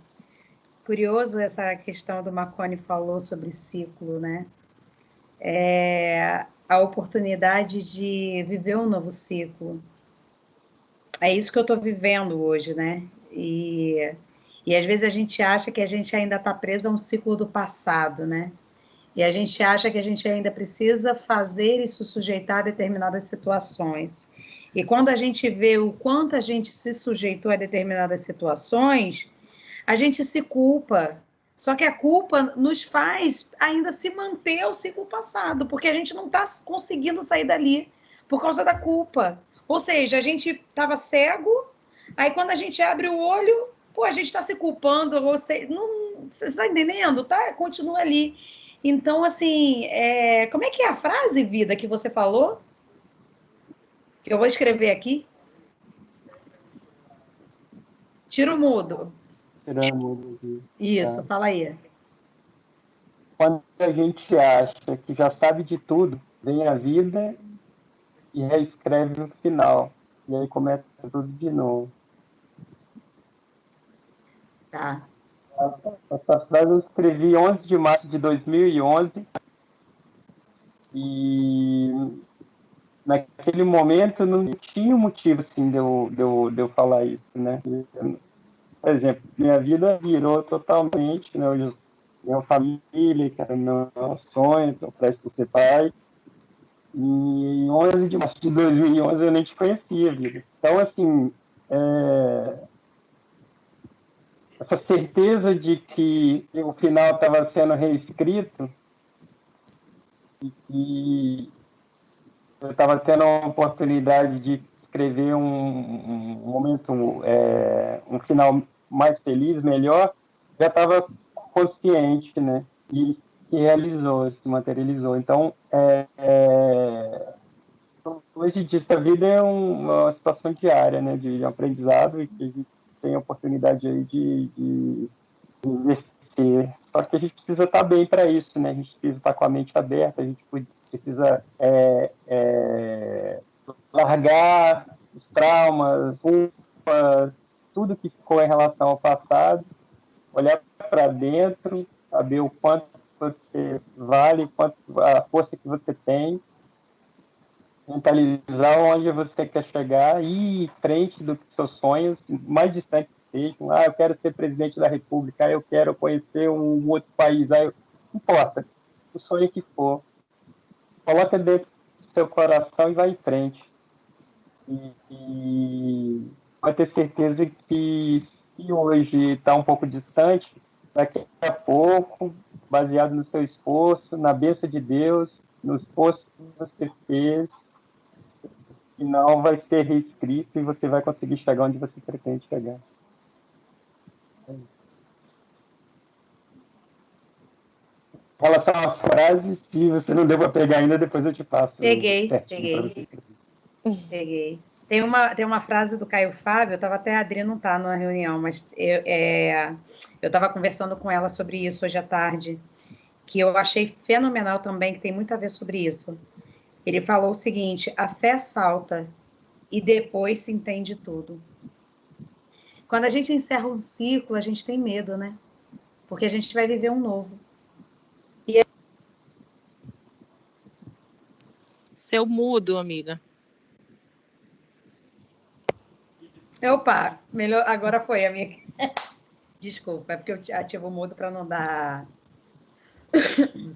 Curioso essa questão do Marconi falou sobre ciclo, né? A oportunidade de viver um novo ciclo. É isso que eu estou vivendo hoje, né? E às vezes a gente acha que a gente ainda está preso a um ciclo do passado, né? E a gente acha que a gente ainda precisa fazer e se sujeitar a determinadas situações. E quando a gente vê o quanto a gente se sujeitou a determinadas situações, a gente se culpa. Só que a culpa nos faz ainda se manter ao ciclo passado, porque a gente não está conseguindo sair dali por causa da culpa. Ou seja, a gente estava cego, aí quando a gente abre o olho, pô, a gente está se culpando, você está entendendo? Tá? Continua ali. Então, assim, como é que é a frase, Vida, que você falou? Que eu vou escrever aqui. Tira o mudo. Isso, fala aí. Quando a gente acha que já sabe de tudo, vem a vida e reescreve no final. E aí começa tudo de novo. Tá. Essa frase eu escrevi 11 de março de 2011 e naquele momento não tinha motivo assim, de eu falar isso, né? Por exemplo, minha vida virou totalmente, né? Hoje minha família, que era meu sonho, que eu presto ser pai. E em 11 de março de 2011 eu nem te conhecia, vida. Então, assim, essa certeza de que o final estava sendo reescrito e eu estava tendo a oportunidade de escrever um momento, um final mais feliz, melhor, já estava consciente, né? E se realizou, se materializou. Então, hoje disso, a vida é uma situação diária, né? De aprendizado e que a gente tem a oportunidade aí de investir. Só que a gente precisa estar bem para isso, né? A gente precisa estar com a mente aberta, a gente precisa largar os traumas, culpas, tudo que ficou em relação ao passado, olhar para dentro, saber o quanto você vale, quanto a força que você tem, mentalizar onde você quer chegar e ir em frente dos seus sonhos, mais distante que sejam. Eu quero ser presidente da República, eu quero conhecer um outro país, não importa, o sonho que for, coloca dentro do seu coração e vai em frente. E vai ter certeza que se hoje está um pouco distante, daqui a pouco, baseado no seu esforço, na bênção de Deus, no esforço que você fez, o final vai ser reescrito e você vai conseguir chegar onde você pretende chegar. Em relação às frases, se você não deu para pegar ainda, depois eu te passo. Peguei. Tem uma frase do Caio Fábio, eu estava até, a Adri não está na reunião, mas eu estava conversando com ela sobre isso hoje à tarde, que eu achei fenomenal também, que tem muito a ver sobre isso. Ele falou o seguinte: a fé salta e depois se entende tudo. Quando a gente encerra um ciclo, a gente tem medo, né? Porque a gente vai viver um novo. Seu mudo, amiga. Opa, melhor, agora foi, amiga. Desculpa, é porque eu ativo o mudo para não dar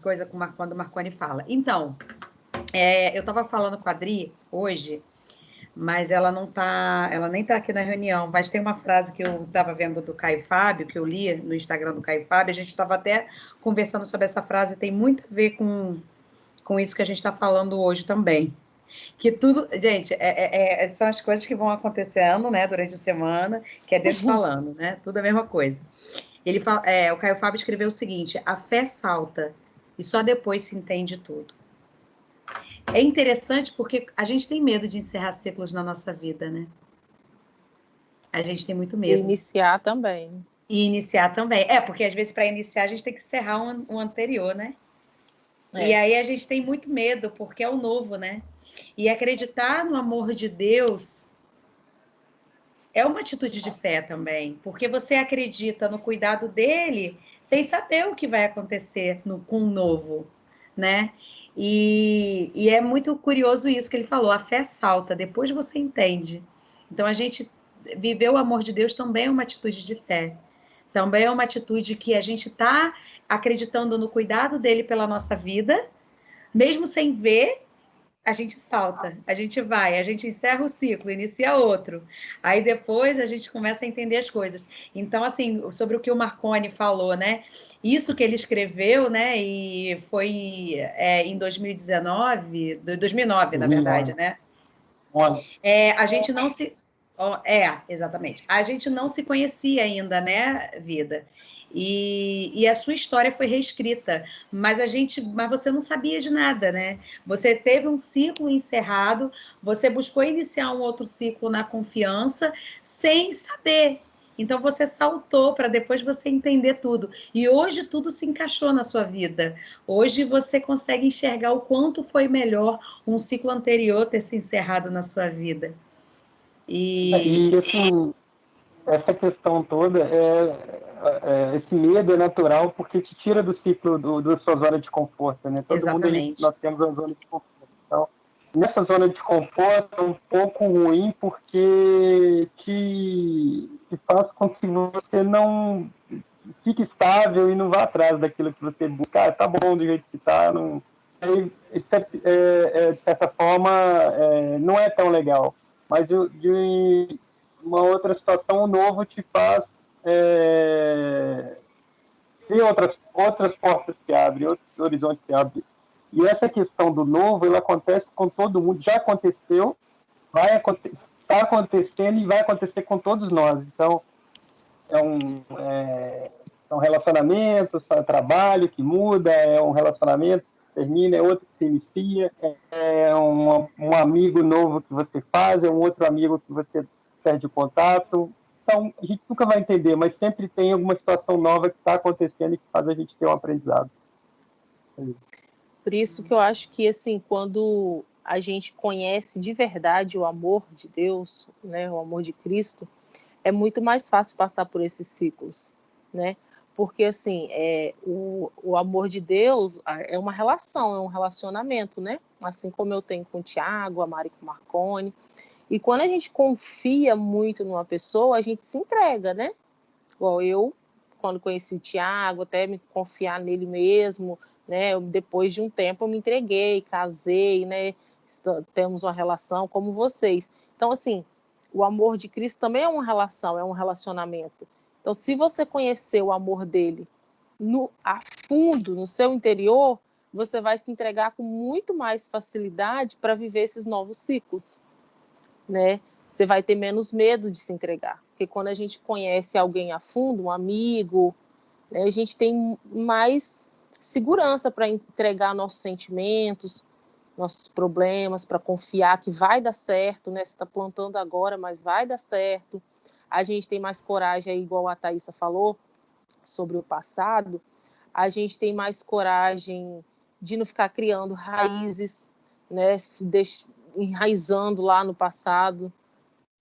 coisa quando o Marconi fala. Então, eu estava falando com a Adri hoje, mas ela nem está aqui na reunião, mas tem uma frase que eu estava vendo do Caio Fábio, que eu li no Instagram do Caio Fábio, a gente estava até conversando sobre essa frase, tem muito a ver com isso que a gente está falando hoje também. Que tudo, gente, são as coisas que vão acontecendo, né, durante a semana, que é Deus falando, né, tudo a mesma coisa. Ele fala, o Caio Fábio escreveu o seguinte: a fé salta e só depois se entende tudo. É interessante porque a gente tem medo de encerrar ciclos na nossa vida, né? A gente tem muito medo. E iniciar também. E iniciar também. Porque às vezes para iniciar a gente tem que encerrar um anterior, né? E aí a gente tem muito medo porque é o novo, né? E acreditar no amor de Deus é uma atitude de fé também, porque você acredita no cuidado dele sem saber o que vai acontecer com o novo, né? E é muito curioso isso que ele falou, a fé salta, depois você entende. Então, a gente viver o amor de Deus também é uma atitude de fé. Também é uma atitude que a gente está acreditando no cuidado dele pela nossa vida, mesmo sem ver, a gente salta, a gente vai, a gente encerra o ciclo, inicia outro. Aí depois a gente começa a entender as coisas. Então, assim, sobre o que o Marconi falou, né? Isso que ele escreveu, né? E foi em 2019, 2009, na verdade, né? A gente não se... exatamente. A gente não se conhecia ainda, né, Vida? E a sua história foi reescrita, mas você não sabia de nada, né? Você teve um ciclo encerrado, você buscou iniciar um outro ciclo na confiança, sem saber. Então você saltou para depois você entender tudo. E hoje tudo se encaixou na sua vida. Hoje você consegue enxergar o quanto foi melhor um ciclo anterior ter se encerrado na sua vida. E assim, essa questão toda, esse medo é natural porque te tira do ciclo da sua zona de conforto, né? Todo Exatamente. mundo, nós temos uma zona de conforto. Então, nessa zona de conforto é um pouco ruim porque te faz com que você não fique estável e não vá atrás daquilo que você busca. Tá bom do jeito que tá, não... de certa forma, não é tão legal. Mas de uma outra situação, o novo te faz ver outras portas que abrem, outros horizontes que abrem. E essa questão do novo, ela acontece com todo mundo, já aconteceu, está acontecendo e vai acontecer com todos nós. Então, são relacionamentos, é trabalho que muda, é um relacionamento que termina, é outro que se inicia, é um amigo novo que você faz, é um outro amigo que você perde o contato. Então, a gente nunca vai entender, mas sempre tem alguma situação nova que está acontecendo e que faz a gente ter um aprendizado. Por isso que eu acho que, assim, quando a gente conhece de verdade o amor de Deus, né, o amor de Cristo, é muito mais fácil passar por esses ciclos, né? Porque, assim, o amor de Deus é uma relação, é um relacionamento, né? Assim como eu tenho com o Tiago, a Mari com o Marconi. E quando a gente confia muito numa pessoa, a gente se entrega, né? Igual eu, quando conheci o Tiago, até me confiar nele mesmo, né? Depois de um tempo eu me entreguei, casei, né? Temos uma relação como vocês. Então, assim, o amor de Cristo também é uma relação, é um relacionamento. Então, se você conhecer o amor dele a fundo, no seu interior, você vai se entregar com muito mais facilidade para viver esses novos ciclos, né? Você vai ter menos medo de se entregar. Porque quando a gente conhece alguém a fundo, um amigo, né, a gente tem mais segurança para entregar nossos sentimentos, nossos problemas, para confiar que vai dar certo, né? Você está plantando agora, mas vai dar certo. A gente tem mais coragem, aí, igual a Thaisa falou, sobre o passado, a gente tem mais coragem de não ficar criando raízes, né? Enraizando lá no passado,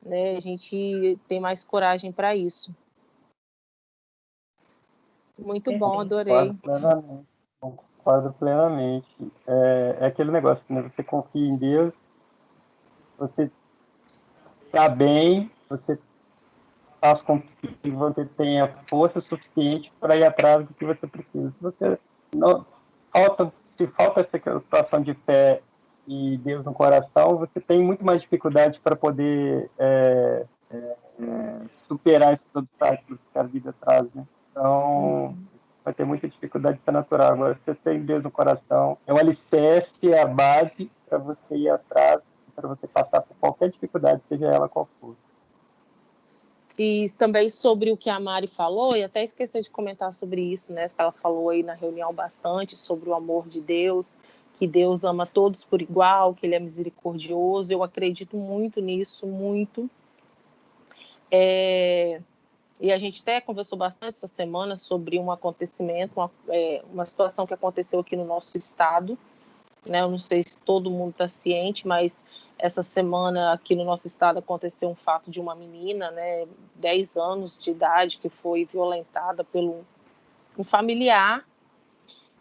né? A gente tem mais coragem para isso. Muito bom, adorei. Concordo plenamente. É aquele negócio, né? Você confia em Deus, você está bem, você faz com que você tenha força suficiente para ir atrás do que você precisa. Se você não se falta essa situação de fé e Deus no coração, você tem muito mais dificuldade para poder superar esses obstáculos que a vida traz, né? Então, vai ter muita dificuldade, isso é natural. Agora, se você tem Deus no coração, é o alicerce, é a base para você ir atrás, para você passar por qualquer dificuldade, seja ela qual for. E também sobre o que a Mari falou, e até esqueci de comentar sobre isso, né? Ela falou aí na reunião bastante sobre o amor de Deus, que Deus ama todos por igual, que Ele é misericordioso. Eu acredito muito nisso, muito. E a gente até conversou bastante essa semana sobre um acontecimento, uma situação que aconteceu aqui no nosso estado, né? Eu não sei se todo mundo está ciente, mas essa semana aqui no nosso estado aconteceu um fato de uma menina, né, 10 anos de idade, que foi violentada por um familiar.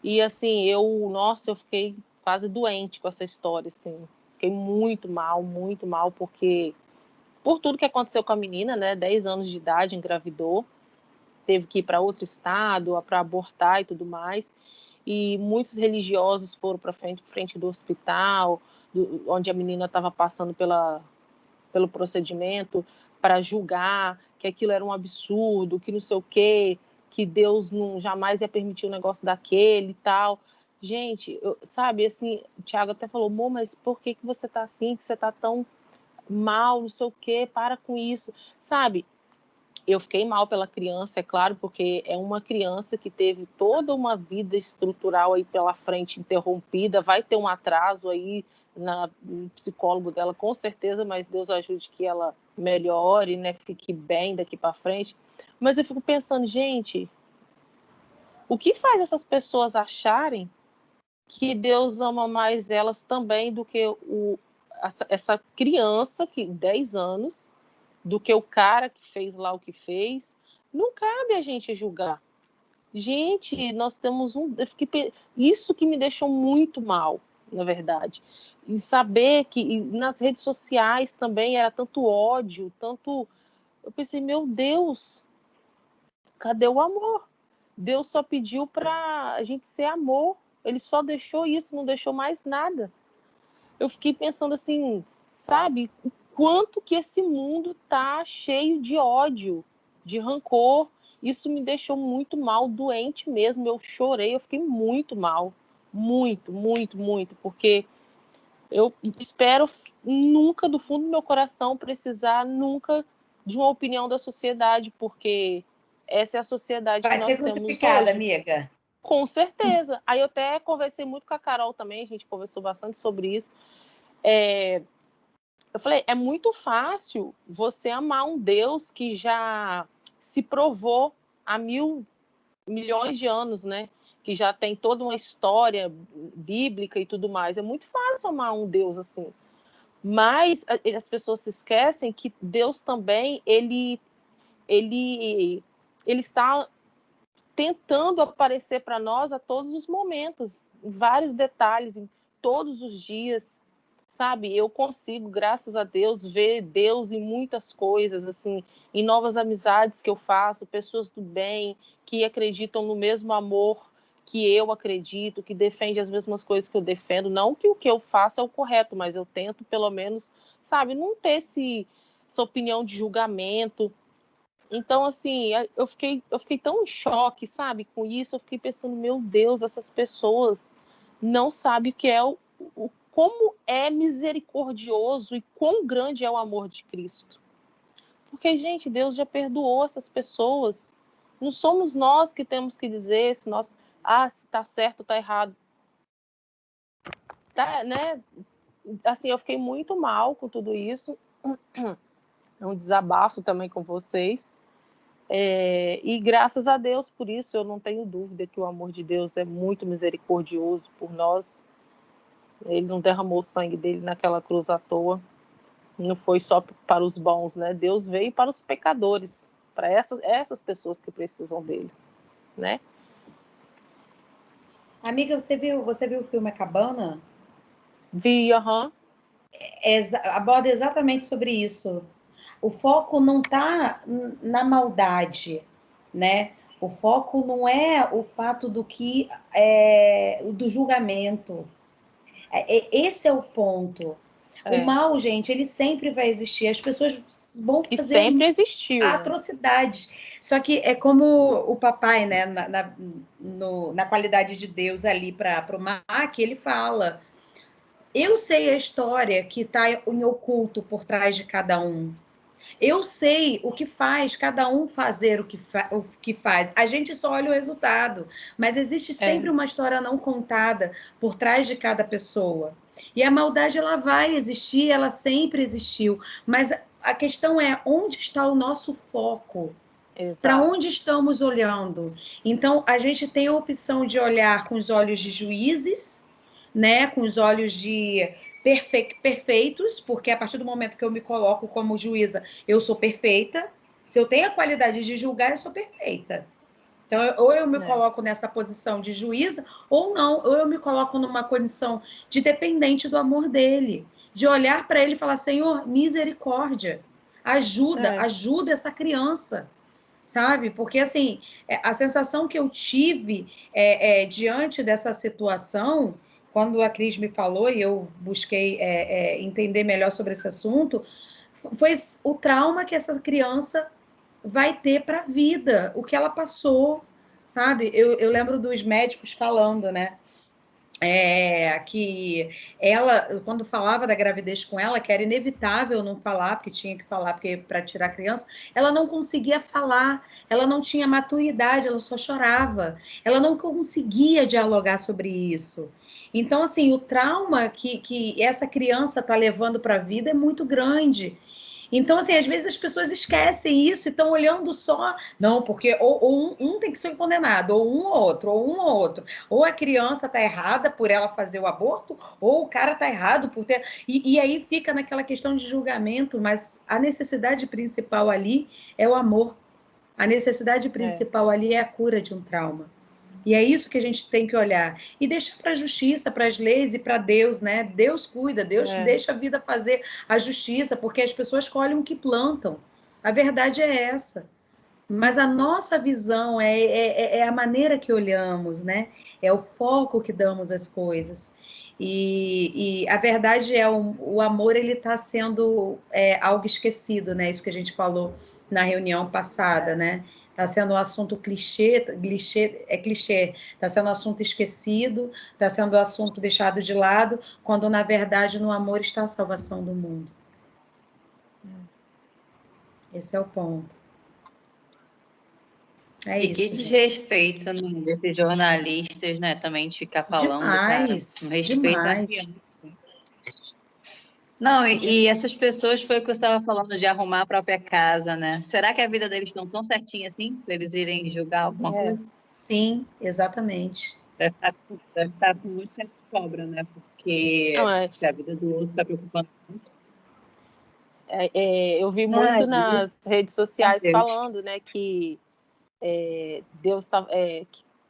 E assim, eu fiquei quase doente com essa história, assim. Fiquei muito mal, porque por tudo que aconteceu com a menina, né, 10 anos de idade, engravidou, teve que ir para outro estado para abortar e tudo mais. E muitos religiosos foram para frente do hospital, onde a menina estava passando pelo procedimento, para julgar que aquilo era um absurdo, que não sei o quê, que Deus jamais ia permitir um negócio daquele e tal. Gente, sabe, assim, o Thiago até falou, Mô, mas por que você está assim, que você está tão mal, não sei o quê, para com isso, sabe? Eu fiquei mal pela criança, é claro, porque é uma criança que teve toda uma vida estrutural aí pela frente interrompida, vai ter um atraso aí no psicólogo dela, com certeza, mas Deus ajude que ela melhore, né, fique bem daqui para frente. Mas eu fico pensando, gente, o que faz essas pessoas acharem que Deus ama mais elas também do que essa criança que 10 anos, do que o cara que fez lá o que fez? Não cabe a gente julgar. Gente, nós temos isso que me deixou muito mal, na verdade. E saber que nas redes sociais também era tanto ódio, tanto... Eu pensei, meu Deus, cadê o amor? Deus só pediu para a gente ser amor. Ele só deixou isso, não deixou mais nada. Eu fiquei pensando assim, sabe, o quanto que esse mundo tá cheio de ódio, de rancor. Isso me deixou muito mal, doente mesmo. Eu chorei, eu fiquei muito mal. Muito, muito, muito. Porque eu espero nunca, do fundo do meu coração, precisar nunca de uma opinião da sociedade, porque essa é a sociedade que Vai nós ser temos crucificada, hoje. amiga. Com certeza. Aí eu até conversei muito com a Carol também, a gente conversou bastante sobre isso. Eu falei, é muito fácil você amar um Deus que já se provou há milhões de anos, né? Que já tem toda uma história bíblica e tudo mais. É muito fácil amar um Deus assim. Mas as pessoas se esquecem que Deus também, ele está tentando aparecer para nós a todos os momentos, em vários detalhes, em todos os dias, sabe? Eu consigo, graças a Deus, ver Deus em muitas coisas, assim, em novas amizades que eu faço, pessoas do bem, que acreditam no mesmo amor que eu acredito, que defende as mesmas coisas que eu defendo. Não que o que eu faço é o correto, mas eu tento, pelo menos, sabe, não ter essa opinião de julgamento. Então, assim, eu fiquei tão em choque, sabe, com isso. Eu fiquei pensando, meu Deus, essas pessoas não sabem o que é como é misericordioso e quão grande é o amor de Cristo. Porque, gente, Deus já perdoou essas pessoas. Não somos nós que temos que dizer se se tá certo ou tá errado. Tá, né? Assim, eu fiquei muito mal com tudo isso. É um desabafo também com vocês. E graças a Deus por isso, eu não tenho dúvida que o amor de Deus é muito misericordioso por nós. Ele não derramou o sangue dele naquela cruz à toa. Não foi só para os bons, né? Deus veio para os pecadores, para essas pessoas que precisam dele, né? Amiga, você viu o filme A Cabana? Vi, aham. Aborda exatamente sobre isso. O foco não está na maldade, né? O foco não é o fato do julgamento. Esse é o ponto. O mal, gente, ele sempre vai existir. As pessoas vão E fazer sempre existiu, né? atrocidades. Só que é como o papai, né, na qualidade de Deus ali para o Mac, ele fala: eu sei a história que está em oculto por trás de cada um. Eu sei o que faz cada um fazer o que faz. A gente só olha o resultado, mas existe sempre uma história não contada por trás de cada pessoa. E a maldade, ela vai existir, ela sempre existiu. Mas a questão é, onde está o nosso foco? Para onde estamos olhando? Então, a gente tem a opção de olhar com os olhos de juízes, né, com os olhos de perfeitos, porque a partir do momento que eu me coloco como juíza, eu sou perfeita. Se eu tenho a qualidade de julgar, eu sou perfeita. Então, ou eu me coloco nessa posição de juíza, ou não, ou eu me coloco numa condição de dependente do amor dele, de olhar para ele e falar: Senhor, misericórdia, ajuda essa criança, sabe? Porque, assim, a sensação que eu tive diante dessa situação, quando a Cris me falou e eu busquei entender melhor sobre esse assunto, foi o trauma que essa criança vai ter para a vida, o que ela passou, sabe? Eu lembro dos médicos falando, né? Que ela, quando falava da gravidez com ela, que era inevitável não falar, porque tinha que falar porque para tirar a criança, ela não conseguia falar, ela não tinha maturidade, ela só chorava, ela não conseguia dialogar sobre isso. Então, assim, o trauma que essa criança está levando para a vida é muito grande. Então, assim, às vezes as pessoas esquecem isso e estão olhando só. Não, porque ou um tem que ser condenado, ou um ou outro. Ou a criança está errada por ela fazer o aborto, ou o cara está errado por ter. E aí fica naquela questão de julgamento, mas a necessidade principal ali é o amor. A necessidade principal ali é a cura de um trauma. E é isso que a gente tem que olhar. E deixar para a justiça, para as leis e para Deus, né? Deus cuida, Deus deixa a vida fazer a justiça, porque as pessoas colhem o que plantam. A verdade é essa. Mas a nossa visão é a maneira que olhamos, né? É o foco que damos às coisas. E a verdade é o amor ele está sendo algo esquecido, né? Isso que a gente falou na reunião passada, né? Está sendo um assunto clichê, está sendo um assunto esquecido, está sendo um assunto deixado de lado, quando na verdade no amor está a salvação do mundo. Esse é o ponto. É E isso, que gente. desrespeito, né, desses jornalistas, né? Também de ficar falando, cara. Demais, Um respeito à demais. criança. Não, e essas pessoas foi o que eu estava falando de arrumar a própria casa, né? Será que a vida deles estão tão certinha assim, para eles irem julgar alguma coisa? Sim, exatamente. Deve estar com muito tempo de sobra, né? Porque Não, se a vida do outro está preocupando muito. eu vi Ai, muito Deus. nas redes sociais Deus. falando, né, que Deus está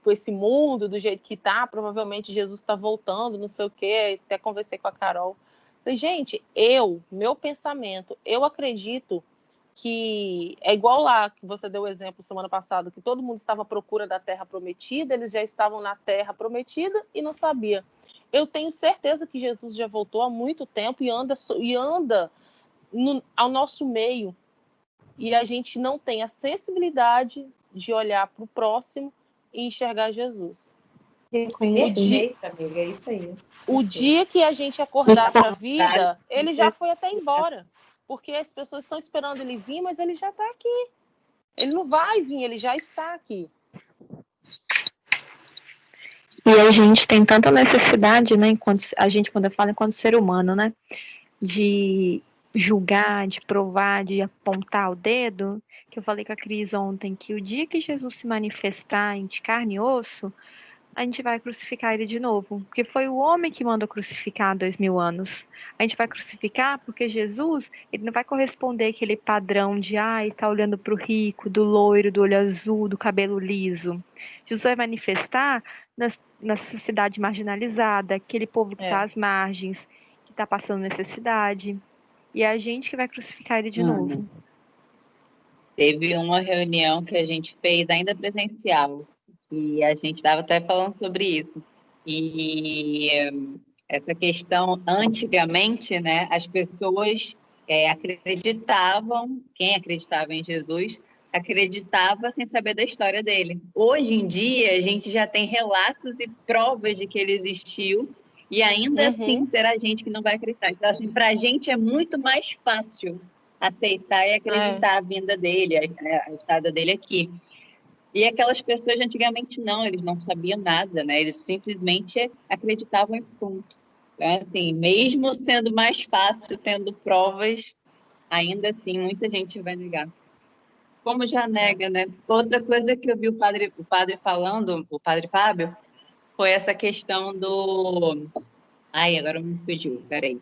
com esse mundo do jeito que está, provavelmente Jesus está voltando, não sei o quê. Até conversei com a Carol. Falei, gente, meu pensamento, eu acredito que é igual lá que você deu o exemplo semana passada, que todo mundo estava à procura da terra prometida, eles já estavam na terra prometida e não sabia. Eu tenho certeza que Jesus já voltou há muito tempo e anda ao nosso meio, e a gente não tem a sensibilidade de olhar para o próximo e enxergar Jesus. Perfeito, amiga, é isso aí. O dia que a gente acordar para a vida, ele já foi até embora, porque as pessoas estão esperando ele vir, mas ele já está aqui. Ele não vai vir, ele já está aqui. E a gente tem tanta necessidade, né, quando eu falo enquanto ser humano, né, de julgar, de provar, de apontar o dedo, que eu falei com a Cris ontem, que o dia que Jesus se manifestar em carne e osso, a gente vai crucificar ele de novo, porque foi o homem que mandou crucificar há 2000 anos. A gente vai crucificar porque Jesus, ele não vai corresponder àquele padrão de, está olhando para o rico, do loiro, do olho azul, do cabelo liso. Jesus vai manifestar na sociedade marginalizada, aquele povo que está às margens, que está passando necessidade. E é a gente que vai crucificar ele de novo. Teve uma reunião que a gente fez ainda presencial, e a gente estava até falando sobre isso. E essa questão, antigamente, né, as pessoas acreditavam, quem acreditava em Jesus, acreditava sem saber da história dele. Hoje em dia, a gente já tem relatos e provas de que ele existiu, e ainda assim terá gente que não vai acreditar. Então, assim, para a gente é muito mais fácil aceitar e acreditar a vinda dele, a estada dele aqui. E aquelas pessoas antigamente não, eles não sabiam nada, né? Eles simplesmente acreditavam em ponto. Então, assim, mesmo sendo mais fácil, tendo provas, ainda assim muita gente vai negar. Como já nega, né? Outra coisa que eu vi o padre falando, o padre Fábio, foi essa questão do... Ai, agora me fugiu, peraí.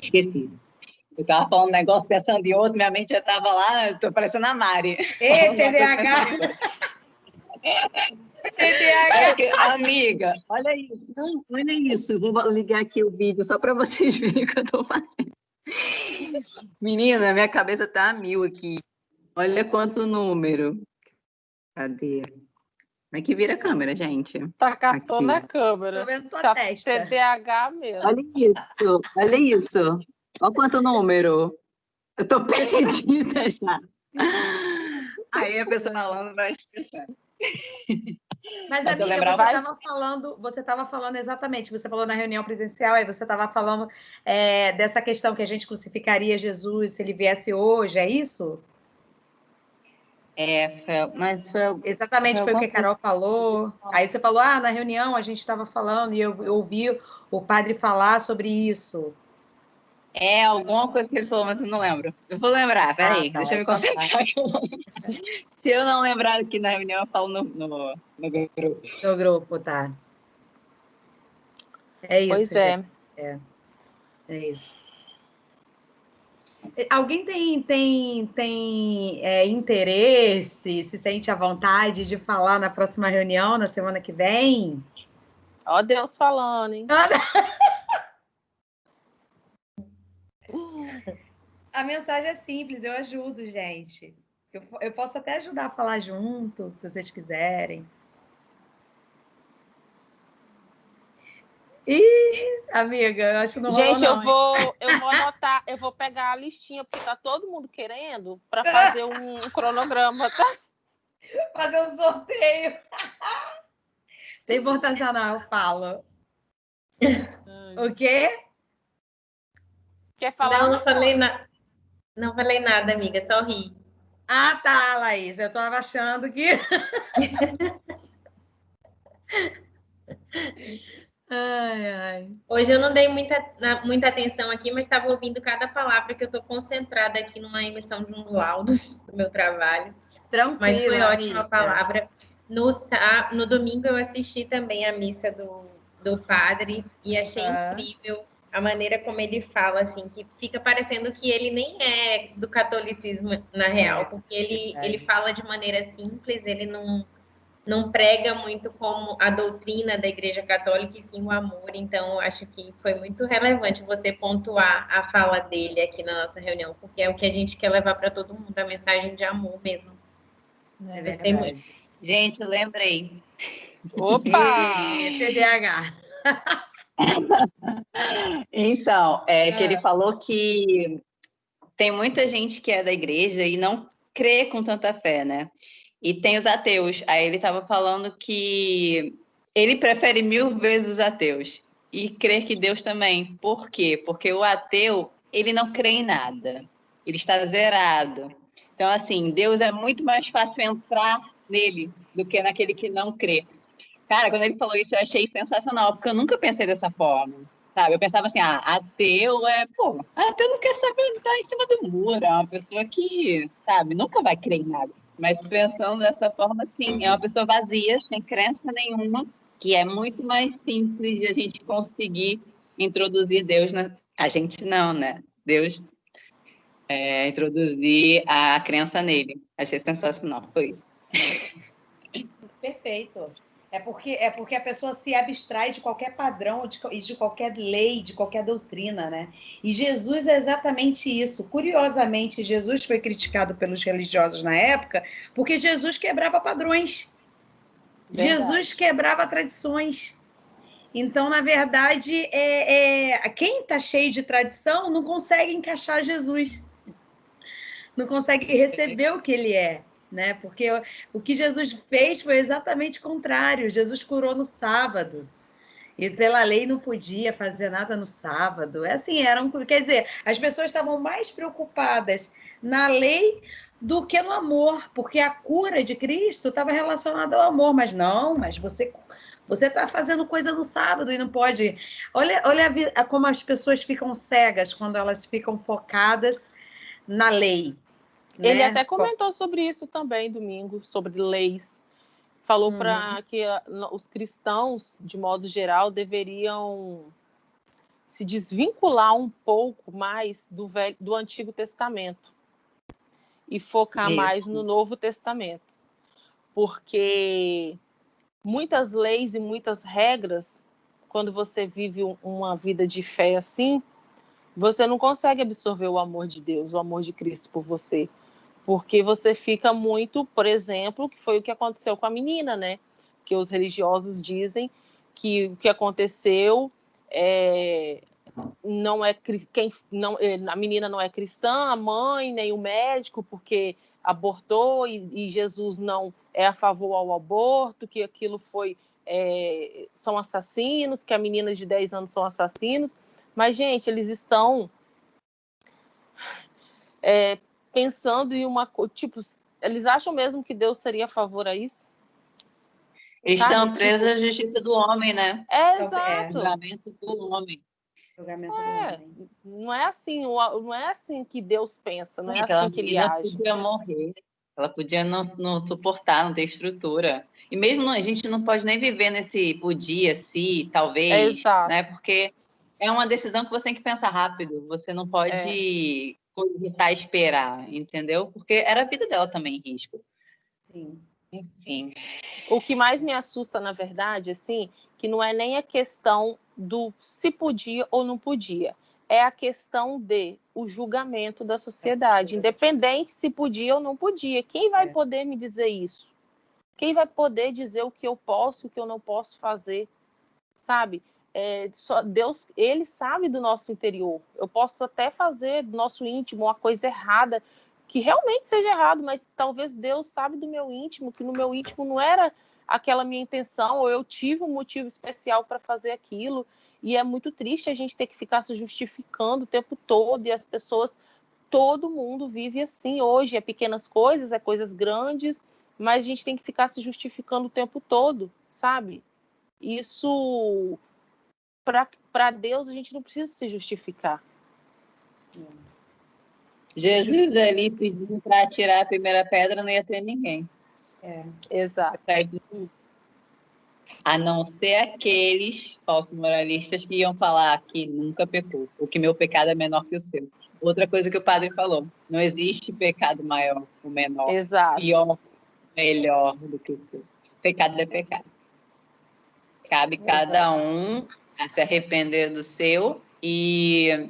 Esqueci. Eu estava falando um negócio, pensando em outro, minha mente já estava lá, estou parecendo a Mari. Ei, TDAH! TDAH! Amiga, olha isso. Não, olha isso. Eu vou ligar aqui o vídeo só para vocês verem o que eu estou fazendo. Menina, minha cabeça está a 1000 aqui. Olha quanto número. Cadê? Como é que vira a câmera, gente? Tá caçando a câmera. Tô vendo tua tá testa. TDAH mesmo. Olha isso, olha isso. Olha quanto número. Eu tô perdida já. Aí a pessoa falando vai expressar. Mas Mas eu amiga, lembrava- você estava falando exatamente, você falou na reunião presencial, aí você estava falando dessa questão que a gente crucificaria Jesus se ele viesse hoje, é isso? Mas foi Exatamente, foi o que a Carol falou. Aí você falou, na reunião a gente estava falando e eu ouvi o padre falar sobre isso. alguma coisa que ele falou, mas eu não lembro. Eu vou lembrar, peraí, tá, deixa eu me concentrar. Se eu não lembrar aqui na reunião, eu falo no grupo. No grupo, tá. É isso. Pois é. É isso. Alguém tem interesse, se sente à vontade de falar na próxima reunião, na semana que vem? Ó Deus falando, hein? A mensagem é simples, eu ajudo, gente. Eu posso até ajudar a falar junto, se vocês quiserem. Ih, amiga, eu acho que não rolou, Gente, não, eu vou anotar, eu vou pegar a listinha, porque tá todo mundo querendo para fazer um cronograma, tá? Fazer um sorteio. Tem importância não, eu falo. O quê? Quer falar? Não falei nada. Não falei nada, amiga, só ri. Ah, tá, Laís. Eu tava achando que. Ai, ai. Hoje eu não dei muita atenção aqui, mas estava ouvindo cada palavra que eu estou concentrada aqui numa emissão de uns laudos do meu trabalho. Mas foi Tranquila, ótima a amiga. palavra. No domingo eu assisti também a missa do padre e achei incrível a maneira como ele fala, assim, que fica parecendo que ele nem é do catolicismo na real, porque ele fala de maneira simples, ele não prega muito como a doutrina da Igreja Católica, e sim o amor. Então, eu acho que foi muito relevante você pontuar a fala dele aqui na nossa reunião, porque é o que a gente quer levar para todo mundo, a mensagem de amor mesmo. É Gostei muito. verdade. Gente, eu lembrei. Opa! TDAH. Então, que ele falou que tem muita gente que é da igreja e não crê com tanta fé, né? E tem os ateus. Aí ele estava falando que ele prefere 1000 vezes os ateus e crer que Deus também. Por quê? Porque o ateu, ele não crê em nada. Ele está zerado. Então, assim, Deus é muito mais fácil entrar nele do que naquele que não crê. Cara, quando ele falou isso, eu achei sensacional, porque eu nunca pensei dessa forma, sabe? Eu pensava assim, ateu ateu não quer saber estar em cima do muro, é uma pessoa que, sabe, nunca vai crer em nada. Mas pensando dessa forma, sim, é uma pessoa vazia, sem crença nenhuma, que é muito mais simples de a gente conseguir introduzir Deus na... A gente não, né? Deus introduzir a crença nele. Achei sensacional, foi isso. Perfeito. É porque a pessoa se abstrai de qualquer padrão e de qualquer lei, de qualquer doutrina, né? E Jesus é exatamente isso. Curiosamente, Jesus foi criticado pelos religiosos na época porque Jesus quebrava padrões. Verdade. Jesus quebrava tradições. Então, na verdade, quem está cheio de tradição não consegue encaixar Jesus, não consegue receber o que ele é, né? Porque o que Jesus fez foi exatamente o contrário. Jesus curou no sábado. E pela lei não podia fazer nada no sábado. É assim, quer dizer, as pessoas estavam mais preocupadas na lei do que no amor, porque a cura de Cristo estava relacionada ao amor, mas não, mas você está fazendo coisa no sábado e não pode. Olha como as pessoas ficam cegas quando elas ficam focadas na lei. Ele Né? até comentou sobre isso também domingo, sobre leis. Falou para que os cristãos, de modo geral, deveriam se desvincular um pouco mais do Antigo Testamento e focar mais no Novo Testamento. Porque muitas leis e muitas regras, quando você vive uma vida de fé assim, você não consegue absorver o amor de Deus, o amor de Cristo por você. Porque você fica muito, por exemplo, que foi o que aconteceu com a menina, né? Que os religiosos dizem que o que aconteceu não é a menina não é cristã, a mãe nem o médico, porque abortou e Jesus não é a favor ao aborto, que aquilo são assassinos, que a menina de 10 anos são assassinos. Mas, gente, eles estão pensando em eles acham mesmo que Deus seria a favor a isso? Eles estão presos à justiça do homem, né? Exato. Julgamento do homem. Julgamento do homem. Não é assim que Deus pensa, não é assim que ele age. Ela podia morrer, ela podia não suportar, não ter estrutura. E mesmo a gente não pode nem viver nesse podia, se, talvez, né? Porque é uma decisão que você tem que pensar rápido. Você não pode cogitar esperar, entendeu? Porque era a vida dela também em risco. Sim. Enfim. O que mais me assusta, na verdade, assim, que não é nem a questão do se podia ou não podia. é a questão o julgamento da sociedade, independente se podia ou não podia. Quem vai poder me dizer isso? Quem vai poder dizer o que eu posso, o que eu não posso fazer? Sabe? Só Deus, ele sabe do nosso interior. Eu posso até fazer do nosso íntimo uma coisa errada, que realmente seja errado, mas talvez Deus sabe do meu íntimo, que no meu íntimo não era aquela minha intenção, ou eu tive um motivo especial para fazer aquilo. E é muito triste a gente ter que ficar se justificando o tempo todo, e as pessoas, todo mundo vive assim hoje, é pequenas coisas, é coisas grandes, mas a gente tem que ficar se justificando o tempo todo, sabe? Isso, para Deus, a gente não precisa se justificar. Jesus ali pedindo para tirar a primeira pedra, não ia ter ninguém. Exato. A não ser aqueles falsos moralistas que iam falar que nunca pecou, ou que meu pecado é menor que o seu. Outra coisa que o padre falou, não existe pecado maior ou menor, Exato. pior, melhor do que o seu. Pecado é pecado. Cabe cada um a se arrepender do seu e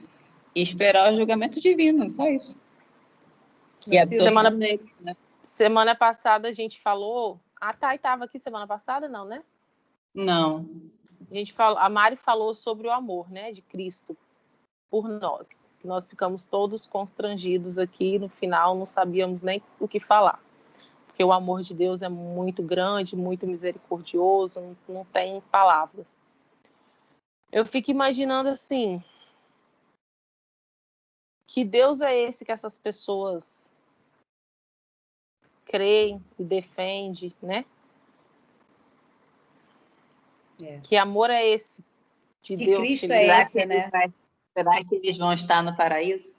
esperar o julgamento divino, só isso. E é semana, nele, né? Semana passada a gente falou... A Thay estava aqui semana passada, não, né? Não. A Mari falou sobre o amor, né, de Cristo por nós. Nós ficamos todos constrangidos aqui, no final não sabíamos nem o que falar. Porque o amor de Deus é muito grande, muito misericordioso, não tem palavras. Eu fico imaginando assim, que Deus é esse que essas pessoas creem e defendem, né? Que amor é esse de Que Deus? Cristo é esse, né? Será que eles vão estar no paraíso?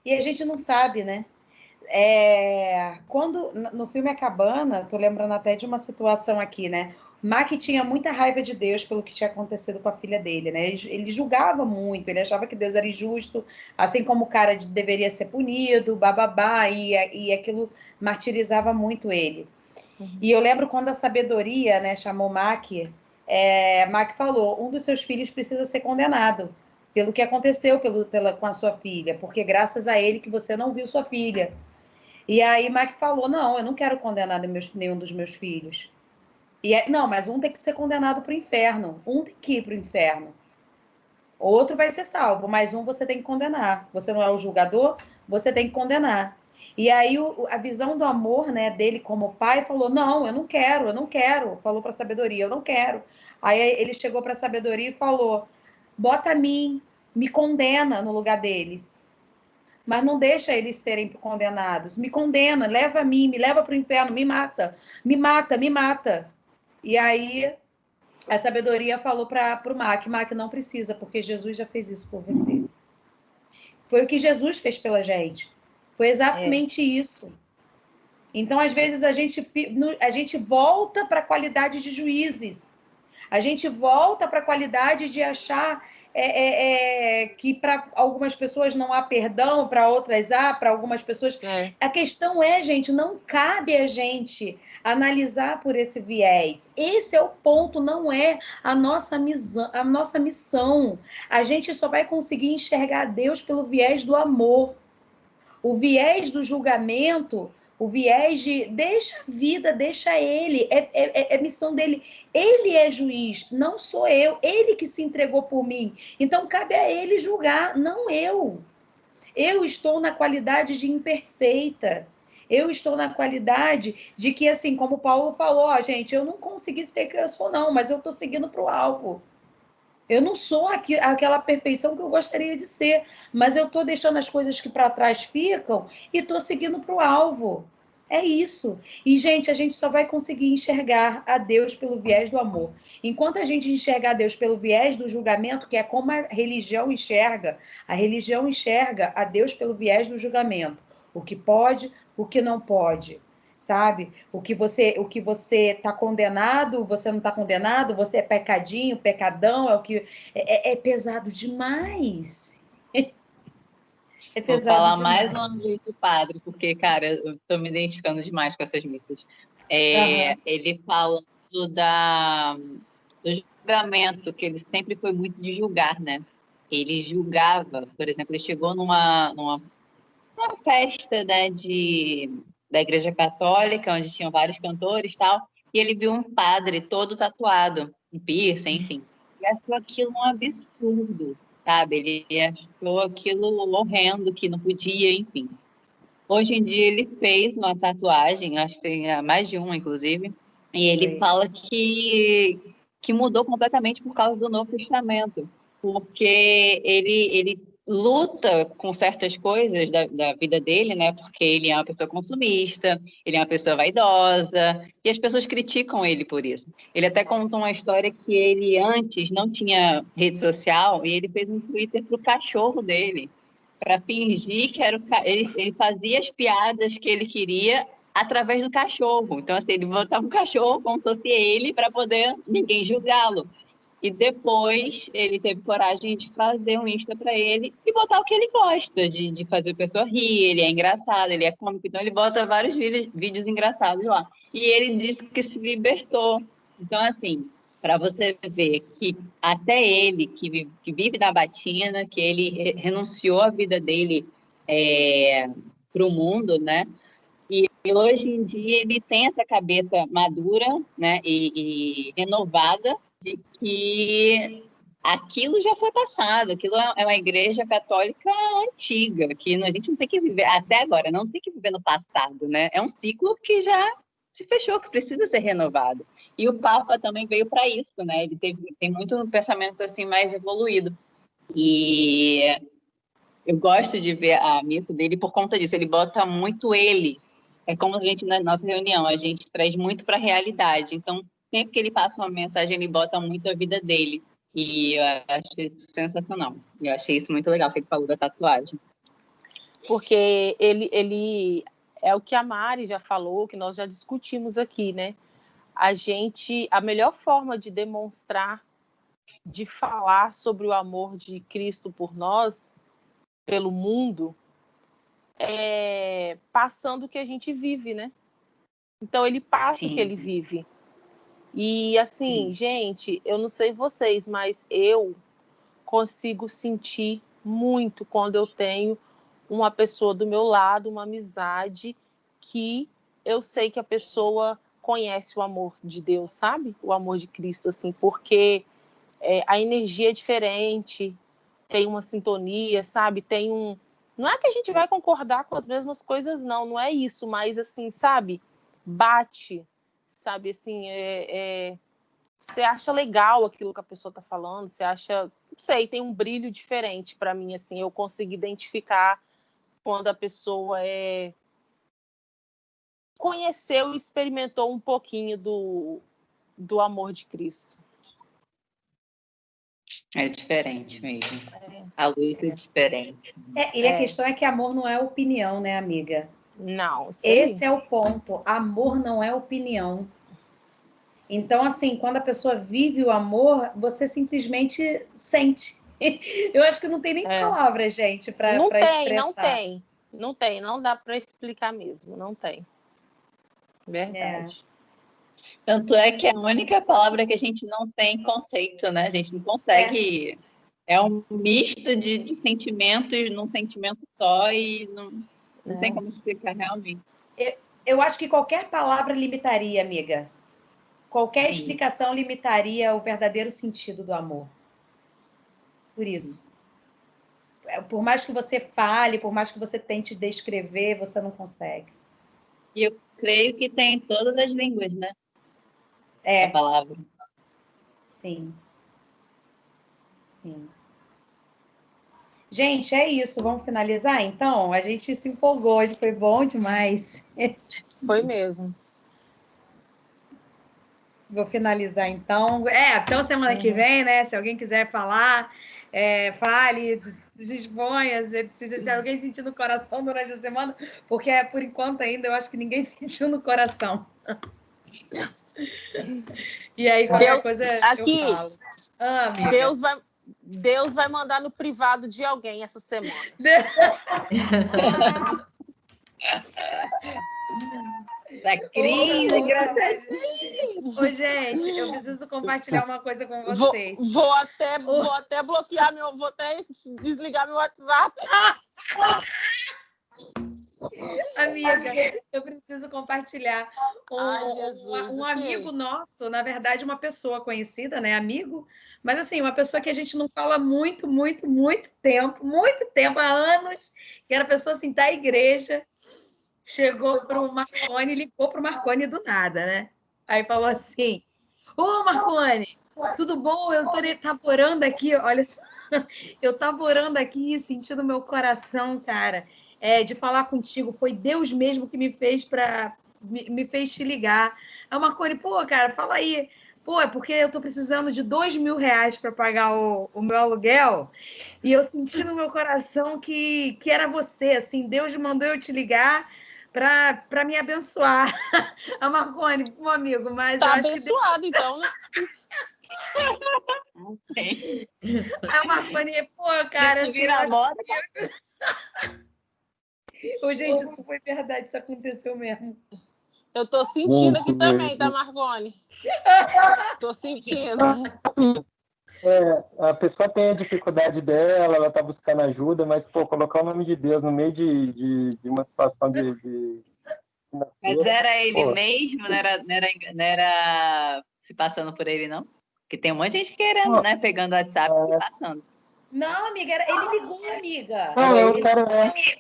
E a gente não sabe, né? Quando no filme A Cabana, tô lembrando até de uma situação aqui, né? Mac tinha muita raiva de Deus pelo que tinha acontecido com a filha dele, né? Ele julgava muito, ele achava que Deus era injusto, assim como o cara deveria ser punido, bababá, e aquilo martirizava muito ele. E eu lembro quando a sabedoria, né, chamou Mac, Mac falou: um dos seus filhos precisa ser condenado pelo que aconteceu com a sua filha, porque graças a ele que você não viu sua filha. E aí Mac falou: não, eu não quero condenar nenhum dos meus filhos. Não, mas um tem que ser condenado para o inferno. Um tem que ir para o inferno. Outro vai ser salvo, mas um você tem que condenar. Você não é o julgador, você tem que condenar. E aí a visão do amor, né, dele como pai falou: não, eu não quero. Falou para a sabedoria: eu não quero. Aí ele chegou para a sabedoria e falou: bota a mim, me condena no lugar deles. Mas não deixa eles serem condenados. Me condena, leva a mim, me leva para o inferno, me mata. Me mata, me mata. E aí a sabedoria falou para o Mac: não precisa, porque Jesus já fez isso por você. Foi o que Jesus fez pela gente. Foi exatamente isso. Então, às vezes, a gente volta para a qualidade de juízes. A gente volta para a qualidade de achar que para algumas pessoas não há perdão, para outras há, para algumas pessoas... A questão gente, não cabe a gente analisar por esse viés. Esse é o ponto, não é a nossa missão. A gente só vai conseguir enxergar Deus pelo viés do amor. O viés do julgamento... O viés de deixa a vida, deixa ele, é missão dele. Ele é juiz, não sou eu. Ele que se entregou por mim. Então, cabe a ele julgar, não eu. Eu estou na qualidade de imperfeita. Eu estou na qualidade de que, assim, como o Paulo falou, gente, eu não consegui ser quem eu sou, não, mas eu estou seguindo para o alvo. Eu não sou aquela perfeição que eu gostaria de ser, mas eu estou deixando as coisas que para trás ficam e estou seguindo para o alvo. É isso. E, gente, a gente só vai conseguir enxergar a Deus pelo viés do amor. Enquanto a gente enxergar a Deus pelo viés do julgamento, que é como a religião enxerga a Deus pelo viés do julgamento. O que pode, o que não pode. Sabe? O que você está condenado, você não está condenado, você é pecadinho, pecadão, é pesado demais. É pesado. Vou falar demais. Mais uma vez do padre, porque, cara, eu estou me identificando demais com essas missas. Ele falando dos julgamento, que ele sempre foi muito de julgar, né? Ele julgava, por exemplo, ele chegou numa festa, né, da Igreja Católica, onde tinham vários cantores e tal, e ele viu um padre todo tatuado, um piercing, enfim. E achou aquilo um absurdo, sabe? Ele achou aquilo horrendo, que não podia, enfim. Hoje em dia ele fez uma tatuagem, acho que tem mais de uma, inclusive, e ele fala que mudou completamente por causa do Novo Testamento, porque ele luta com certas coisas da vida dele, né? Porque ele é uma pessoa consumista, ele é uma pessoa vaidosa, e as pessoas criticam ele por isso. Ele até contou uma história que ele antes não tinha rede social, e ele fez um Twitter para o cachorro dele, para fingir que era ele fazia as piadas que ele queria através do cachorro. Então, assim, ele botava um cachorro como se fosse ele para poder ninguém julgá-lo. E depois ele teve coragem de fazer um Insta para ele e botar o que ele gosta, de fazer a pessoa rir, ele é engraçado, ele é cômico, então ele bota vários vídeos engraçados lá. E ele disse que se libertou. Então, assim, para você ver que até ele, que vive na batina, que ele renunciou a vida dele para o mundo, né? E hoje em dia ele tem essa cabeça madura, né, e renovada de que aquilo já foi passado, aquilo é uma igreja católica antiga, que a gente não tem que viver, até agora, não tem que viver no passado, né? É um ciclo que já se fechou, que precisa ser renovado. E o Papa também veio para isso, né? Ele tem muito pensamento assim mais evoluído. E eu gosto de ver a missa dele por conta disso, ele bota muito ele. É como a gente, na nossa reunião, a gente traz muito para a realidade. Então, sempre que ele passa uma mensagem, ele bota muito a vida dele. E eu achei isso sensacional. Eu achei isso muito legal, que ele falou da tatuagem. Porque ele é o que a Mari já falou, que nós já discutimos aqui, né? A melhor forma de demonstrar, de falar sobre o amor de Cristo por nós, pelo mundo, passando o que a gente vive, né? Então ele passa Sim. o que ele vive. E assim, Sim. gente, eu não sei vocês, mas eu consigo sentir muito quando eu tenho uma pessoa do meu lado, uma amizade, que eu sei que a pessoa conhece o amor de Deus, sabe? O amor de Cristo, assim, porque a energia é diferente, tem uma sintonia, sabe? Tem um... Não é que a gente vai concordar com as mesmas coisas, não é isso, mas assim, sabe? Bate, sabe? Assim, você acha legal aquilo que a pessoa está falando, você acha... Não sei, tem um brilho diferente para mim, assim, eu consigo identificar quando a pessoa conheceu e experimentou um pouquinho do amor de Cristo. É diferente mesmo. A luz é diferente. E a questão é que amor não é opinião, né, amiga? Não. Esse é o ponto. Amor não é opinião. Então, assim, quando a pessoa vive o amor, você simplesmente sente. Eu acho que não tem nem palavras, gente, para expressar. Não tem. Não dá para explicar mesmo. Não tem. Verdade. Tanto é que é a única palavra que a gente não tem conceito, né? A gente não consegue... É um misto de sentimentos num sentimento só e não tem como explicar realmente. Eu acho que qualquer palavra limitaria, amiga. Qualquer explicação limitaria o verdadeiro sentido do amor. Por isso. Por mais que você fale, por mais que você tente descrever, você não consegue. E eu creio que tem em todas as línguas, né? A palavra. Sim. Sim. Gente, é isso. Vamos finalizar, então? A gente se empolgou, hoje foi bom demais. Foi mesmo. Vou finalizar, então. Até a semana que vem, né? Se alguém quiser falar, fale, se exponha. Se alguém sentir no coração durante a semana, porque por enquanto ainda eu acho que ninguém sentiu no coração. E aí, qualquer coisa aqui, eu falo. Deus vai mandar no privado de alguém essa semana. Da crise, graças a Deus. Ô, gente, eu preciso compartilhar uma coisa com Vou, vocês. vou até bloquear vou até desligar meu WhatsApp. Amiga, eu preciso compartilhar Ai, Jesus, um o quê? amigo nosso, na verdade, uma pessoa conhecida, né? Amigo, mas assim, uma pessoa que a gente não fala muito tempo, há anos, que era pessoa assim da igreja, chegou para o Marconi, ligou para o Marconi do nada, né? Aí falou assim: Ô, Marconi, tudo bom? Tava orando aqui, olha só, eu tava orando aqui, sentindo meu coração, cara, de falar contigo. Foi Deus mesmo que me fez me fez te ligar. Aí o Marconi, pô, cara, fala aí. Pô, é porque eu tô precisando de R$ 2.000 para pagar o meu aluguel e eu senti no meu coração que era você, assim, Deus mandou eu te ligar para me abençoar. A Marconi, meu amigo, mas Tá eu acho que abençoado, então, né? a Marconi, pô, cara, Isso assim, vira eu acho moda. que... Ô, gente, isso foi verdade, isso aconteceu mesmo. Eu tô sentindo aqui Gente, também, tá, Marconi? Tô sentindo. a pessoa tem a dificuldade dela, ela está buscando ajuda, mas, pô, colocar o nome de Deus no meio de uma situação de Mas era ele pô, mesmo, não era se passando por ele, não? Porque tem um monte de gente querendo, né? Pegando o WhatsApp e passando. Não, amiga, ele ligou, amiga. Não, eu quero.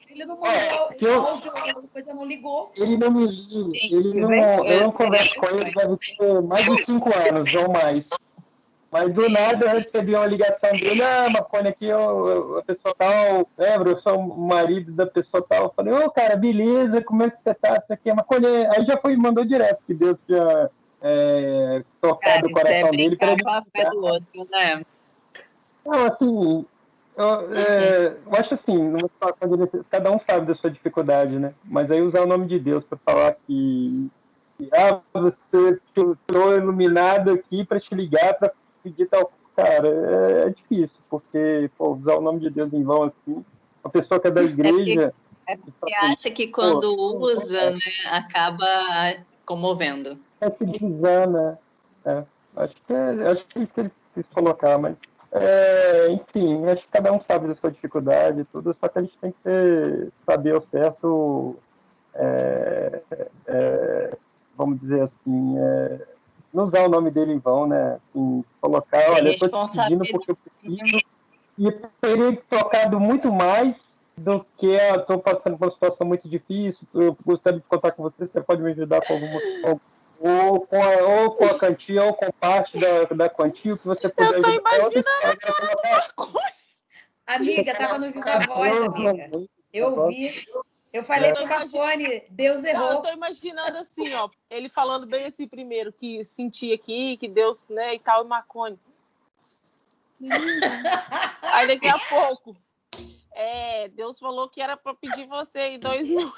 Ele não mandou áudio, alguma coisa, não ligou. Ele não me liga, Sim, eu não converso com ele, deve ter mais de 5 anos ou mais. Mas do nada eu recebi uma ligação dele, Marconi, aqui a pessoa tal, lembra, eu sou o marido da pessoa tal. Eu falei, ô cara, beleza, como é que você tá? Isso aqui é Marconi. Aí já foi, mandou direto, que Deus tinha tocado o coração dele para ele. Com a fé do outro, né? Não, assim, eu acho assim, numa situação de necessidade, cada um sabe da sua dificuldade, né? Mas aí usar o nome de Deus para falar que você ficou iluminado aqui para te ligar para pedir tal. Cara, é difícil, porque pô, usar o nome de Deus em vão assim, a pessoa que é da igreja. É porque acha que quando usa, né, acaba comovendo. É se desana. Acho que isso que ele quis colocar, mas enfim, acho que cada um sabe da sua dificuldade e tudo, só que a gente tem que saber ao certo, vamos dizer assim, não usar o nome dele em vão, né? Assim, colocar, olha, eu estou te pedindo porque eu preciso, e eu teria trocado muito mais do que eu estou passando por uma situação muito difícil, eu gostaria de contar com você pode me ajudar com alguma ou com a quantia, ou com parte da quantia, o que você puder Eu tô ajudar. imaginando aquela coisa. Amiga, tava no Viva Voz, amiga. Eu vi. Eu falei pro Marconi, Deus Não, eu errou. tô imaginando assim, ó, ele falando bem assim primeiro, que sentia aqui, que Deus, né, e tal, e Marconi. Aí daqui a pouco, Deus falou que era para pedir você aí R$ 2.000.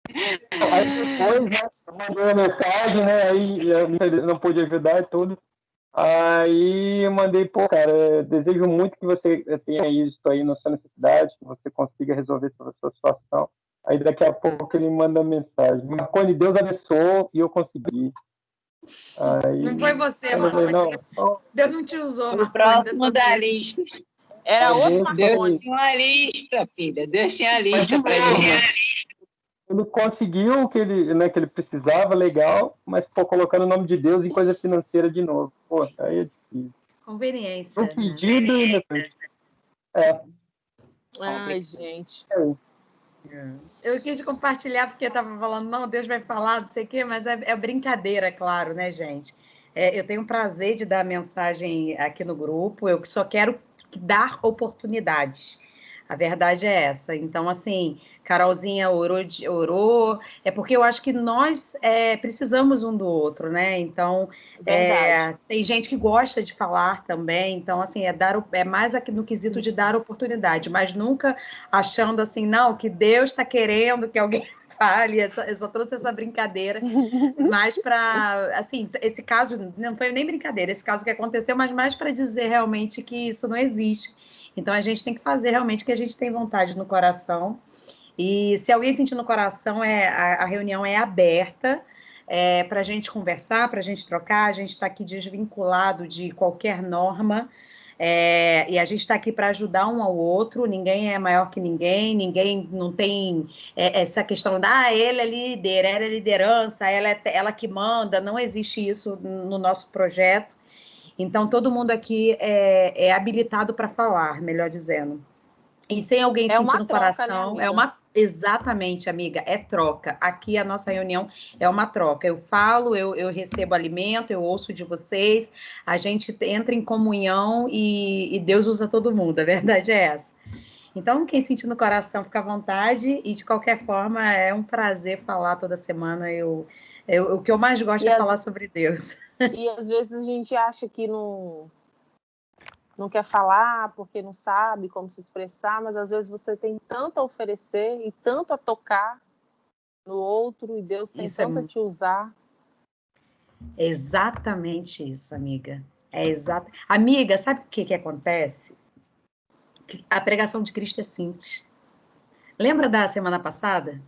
Aí depois, né, eu mandei uma mensagem, né, aí eu não pude ajudar e tudo. Aí eu mandei, pô, cara, desejo muito que você tenha isso aí na sua necessidade, que você consiga resolver essa sua situação. Aí daqui a pouco ele manda mensagem. Marconi, Deus abençoou e eu consegui. Aí, não foi você, Marconi. não. Deus não te usou, O Marconi. próximo da lista. Era outro Deus Marconi. tinha uma lista, filha. Deus tinha a lista para ele. Ele conseguiu o que ele precisava, legal, mas pô, colocando o nome de Deus em coisa financeira de novo. Poxa, aí é difícil. Conveniência. Um pedido e depois. Ai, gente. Eu quis compartilhar porque eu estava falando, não, Deus vai falar, não sei o quê, mas é brincadeira, claro, né, gente? Eu tenho o prazer de dar mensagem aqui no grupo, eu só quero dar oportunidades. A verdade é essa. Então, assim, Carolzinha orou, é porque eu acho que nós precisamos um do outro, né? Então, tem gente que gosta de falar também, então, assim, é mais aqui no quesito de dar oportunidade, mas nunca achando assim, não, que Deus está querendo que alguém fale, eu só trouxe essa brincadeira, mas para, assim, esse caso não foi nem brincadeira, esse caso que aconteceu, mas mais para dizer realmente que isso não existe. Então, a gente tem que fazer realmente o que a gente tem vontade no coração. E se alguém sentir no coração, a reunião é aberta. para a gente conversar, para a gente trocar. A gente está aqui desvinculado de qualquer norma. E a gente está aqui para ajudar um ao outro, ninguém é maior que ninguém não tem essa questão da ele é líder, ela é liderança, ela que manda, não existe isso no nosso projeto. Então, todo mundo aqui é habilitado para falar, melhor dizendo. E sem alguém sentir no coração, né, exatamente, amiga, é troca. Aqui a nossa reunião é uma troca. Eu falo, eu recebo alimento, eu ouço de vocês, a gente entra em comunhão e Deus usa todo mundo, a verdade é essa. Então, quem sentir no coração, fica à vontade, e de qualquer forma, é um prazer falar toda semana. O que eu mais gosto é falar sobre Deus. E às vezes a gente acha que não quer falar porque não sabe como se expressar, mas às vezes você tem tanto a oferecer e tanto a tocar no outro, e Deus tem tanto a te usar. É exatamente isso, amiga. Amiga, sabe o que acontece? A pregação de Cristo é simples. Lembra da semana passada?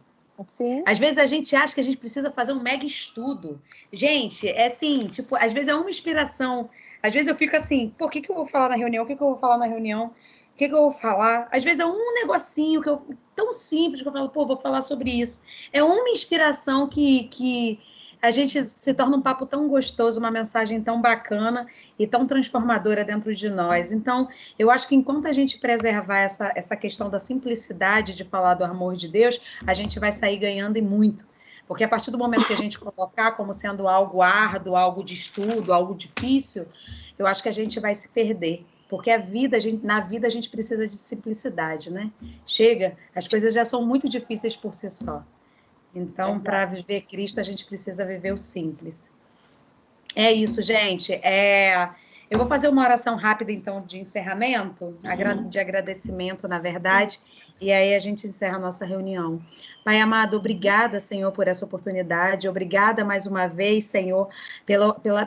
Sim. Às vezes a gente acha que a gente precisa fazer um mega estudo. Gente, é assim, tipo, às vezes é uma inspiração. Às vezes eu fico assim, pô, o que eu vou falar na reunião? O que eu vou falar na reunião? O que eu vou falar? Às vezes é um negocinho tão simples que eu falo, pô, vou falar sobre isso. É uma inspiração que a gente se torna um papo tão gostoso, uma mensagem tão bacana e tão transformadora dentro de nós. Então, eu acho que enquanto a gente preservar essa questão da simplicidade de falar do amor de Deus, a gente vai sair ganhando e muito. Porque a partir do momento que a gente colocar como sendo algo árduo, algo de estudo, algo difícil, eu acho que a gente vai se perder. Porque na vida a gente precisa de simplicidade, né? Chega, as coisas já são muito difíceis por si só. Então, para viver Cristo, a gente precisa viver o simples. É isso, gente. Eu vou fazer uma oração rápida, então, de encerramento, de agradecimento, na verdade, e aí a gente encerra a nossa reunião. Pai amado, obrigada, Senhor, por essa oportunidade, obrigada mais uma vez, Senhor,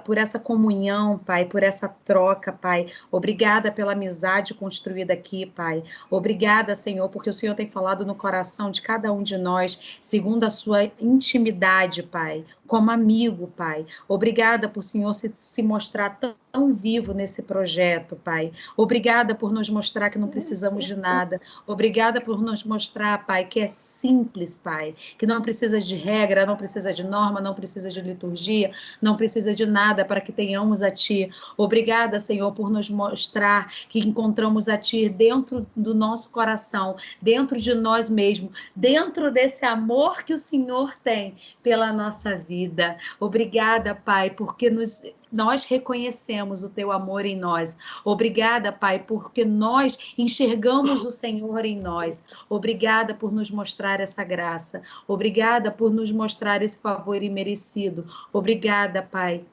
por essa comunhão, Pai, por essa troca, Pai, obrigada pela amizade construída aqui, Pai, obrigada, Senhor, porque o Senhor tem falado no coração de cada um de nós, segundo a sua intimidade, Pai, como amigo, Pai, obrigada por o Senhor se mostrar tão vivo nesse projeto, Pai. Obrigada por nos mostrar que não precisamos de nada. Obrigada por nos mostrar, Pai, que é simples, Pai, que não precisa de regra, não precisa de norma, não precisa de liturgia, não precisa de nada para que tenhamos a Ti. Obrigada, Senhor, por nos mostrar que encontramos a Ti dentro do nosso coração, dentro de nós mesmos, dentro desse amor que o Senhor tem pela nossa vida. Obrigada, Pai, porque nós reconhecemos o Teu amor em nós. Obrigada, Pai, porque nós enxergamos o Senhor em nós. Obrigada por nos mostrar essa graça. Obrigada por nos mostrar esse favor imerecido. Obrigada, Pai.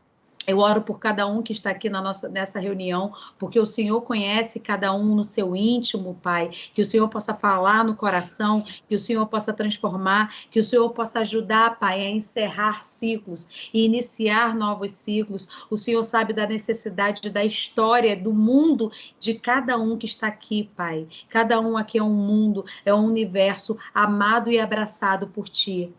Eu oro por cada um que está aqui nessa reunião, porque o Senhor conhece cada um no seu íntimo, Pai. Que o Senhor possa falar no coração, que o Senhor possa transformar, que o Senhor possa ajudar, Pai, a encerrar ciclos e iniciar novos ciclos. O Senhor sabe da necessidade da história, do mundo de cada um que está aqui, Pai. Cada um aqui é um mundo, é um universo amado e abraçado por Ti.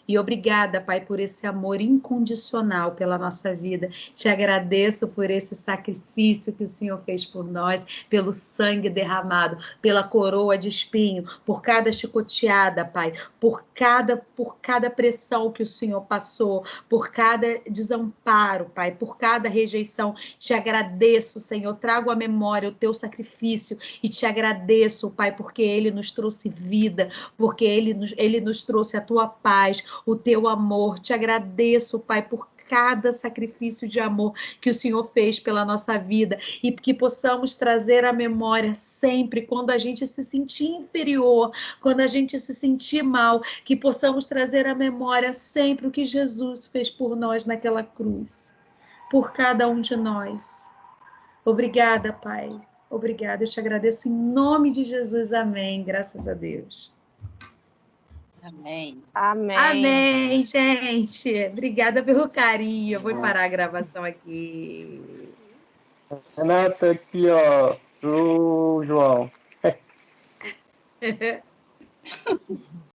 E obrigada, Pai, por esse amor incondicional pela nossa vida. Te agradeço por esse sacrifício que o Senhor fez por nós, pelo sangue derramado, pela coroa de espinho, por cada chicoteada, Pai, por cada pressão que o Senhor passou, por cada desamparo, Pai, por cada rejeição. Te agradeço, Senhor. Trago à memória o teu sacrifício e te agradeço, Pai, porque ele nos trouxe vida, porque ele nos trouxe a tua paz, o teu amor. Te agradeço, Pai, por cada sacrifício de amor que o Senhor fez pela nossa vida e que possamos trazer à memória sempre, quando a gente se sentir inferior, quando a gente se sentir mal, que possamos trazer à memória sempre o que Jesus fez por nós naquela cruz, por cada um de nós. Obrigada, Pai. Obrigada, eu te agradeço em nome de Jesus. Amém. Graças a Deus. Amém. Amém. Amém, gente. Obrigada pelo carinho. Eu vou parar a gravação aqui. Renata, aqui, ó, pro João.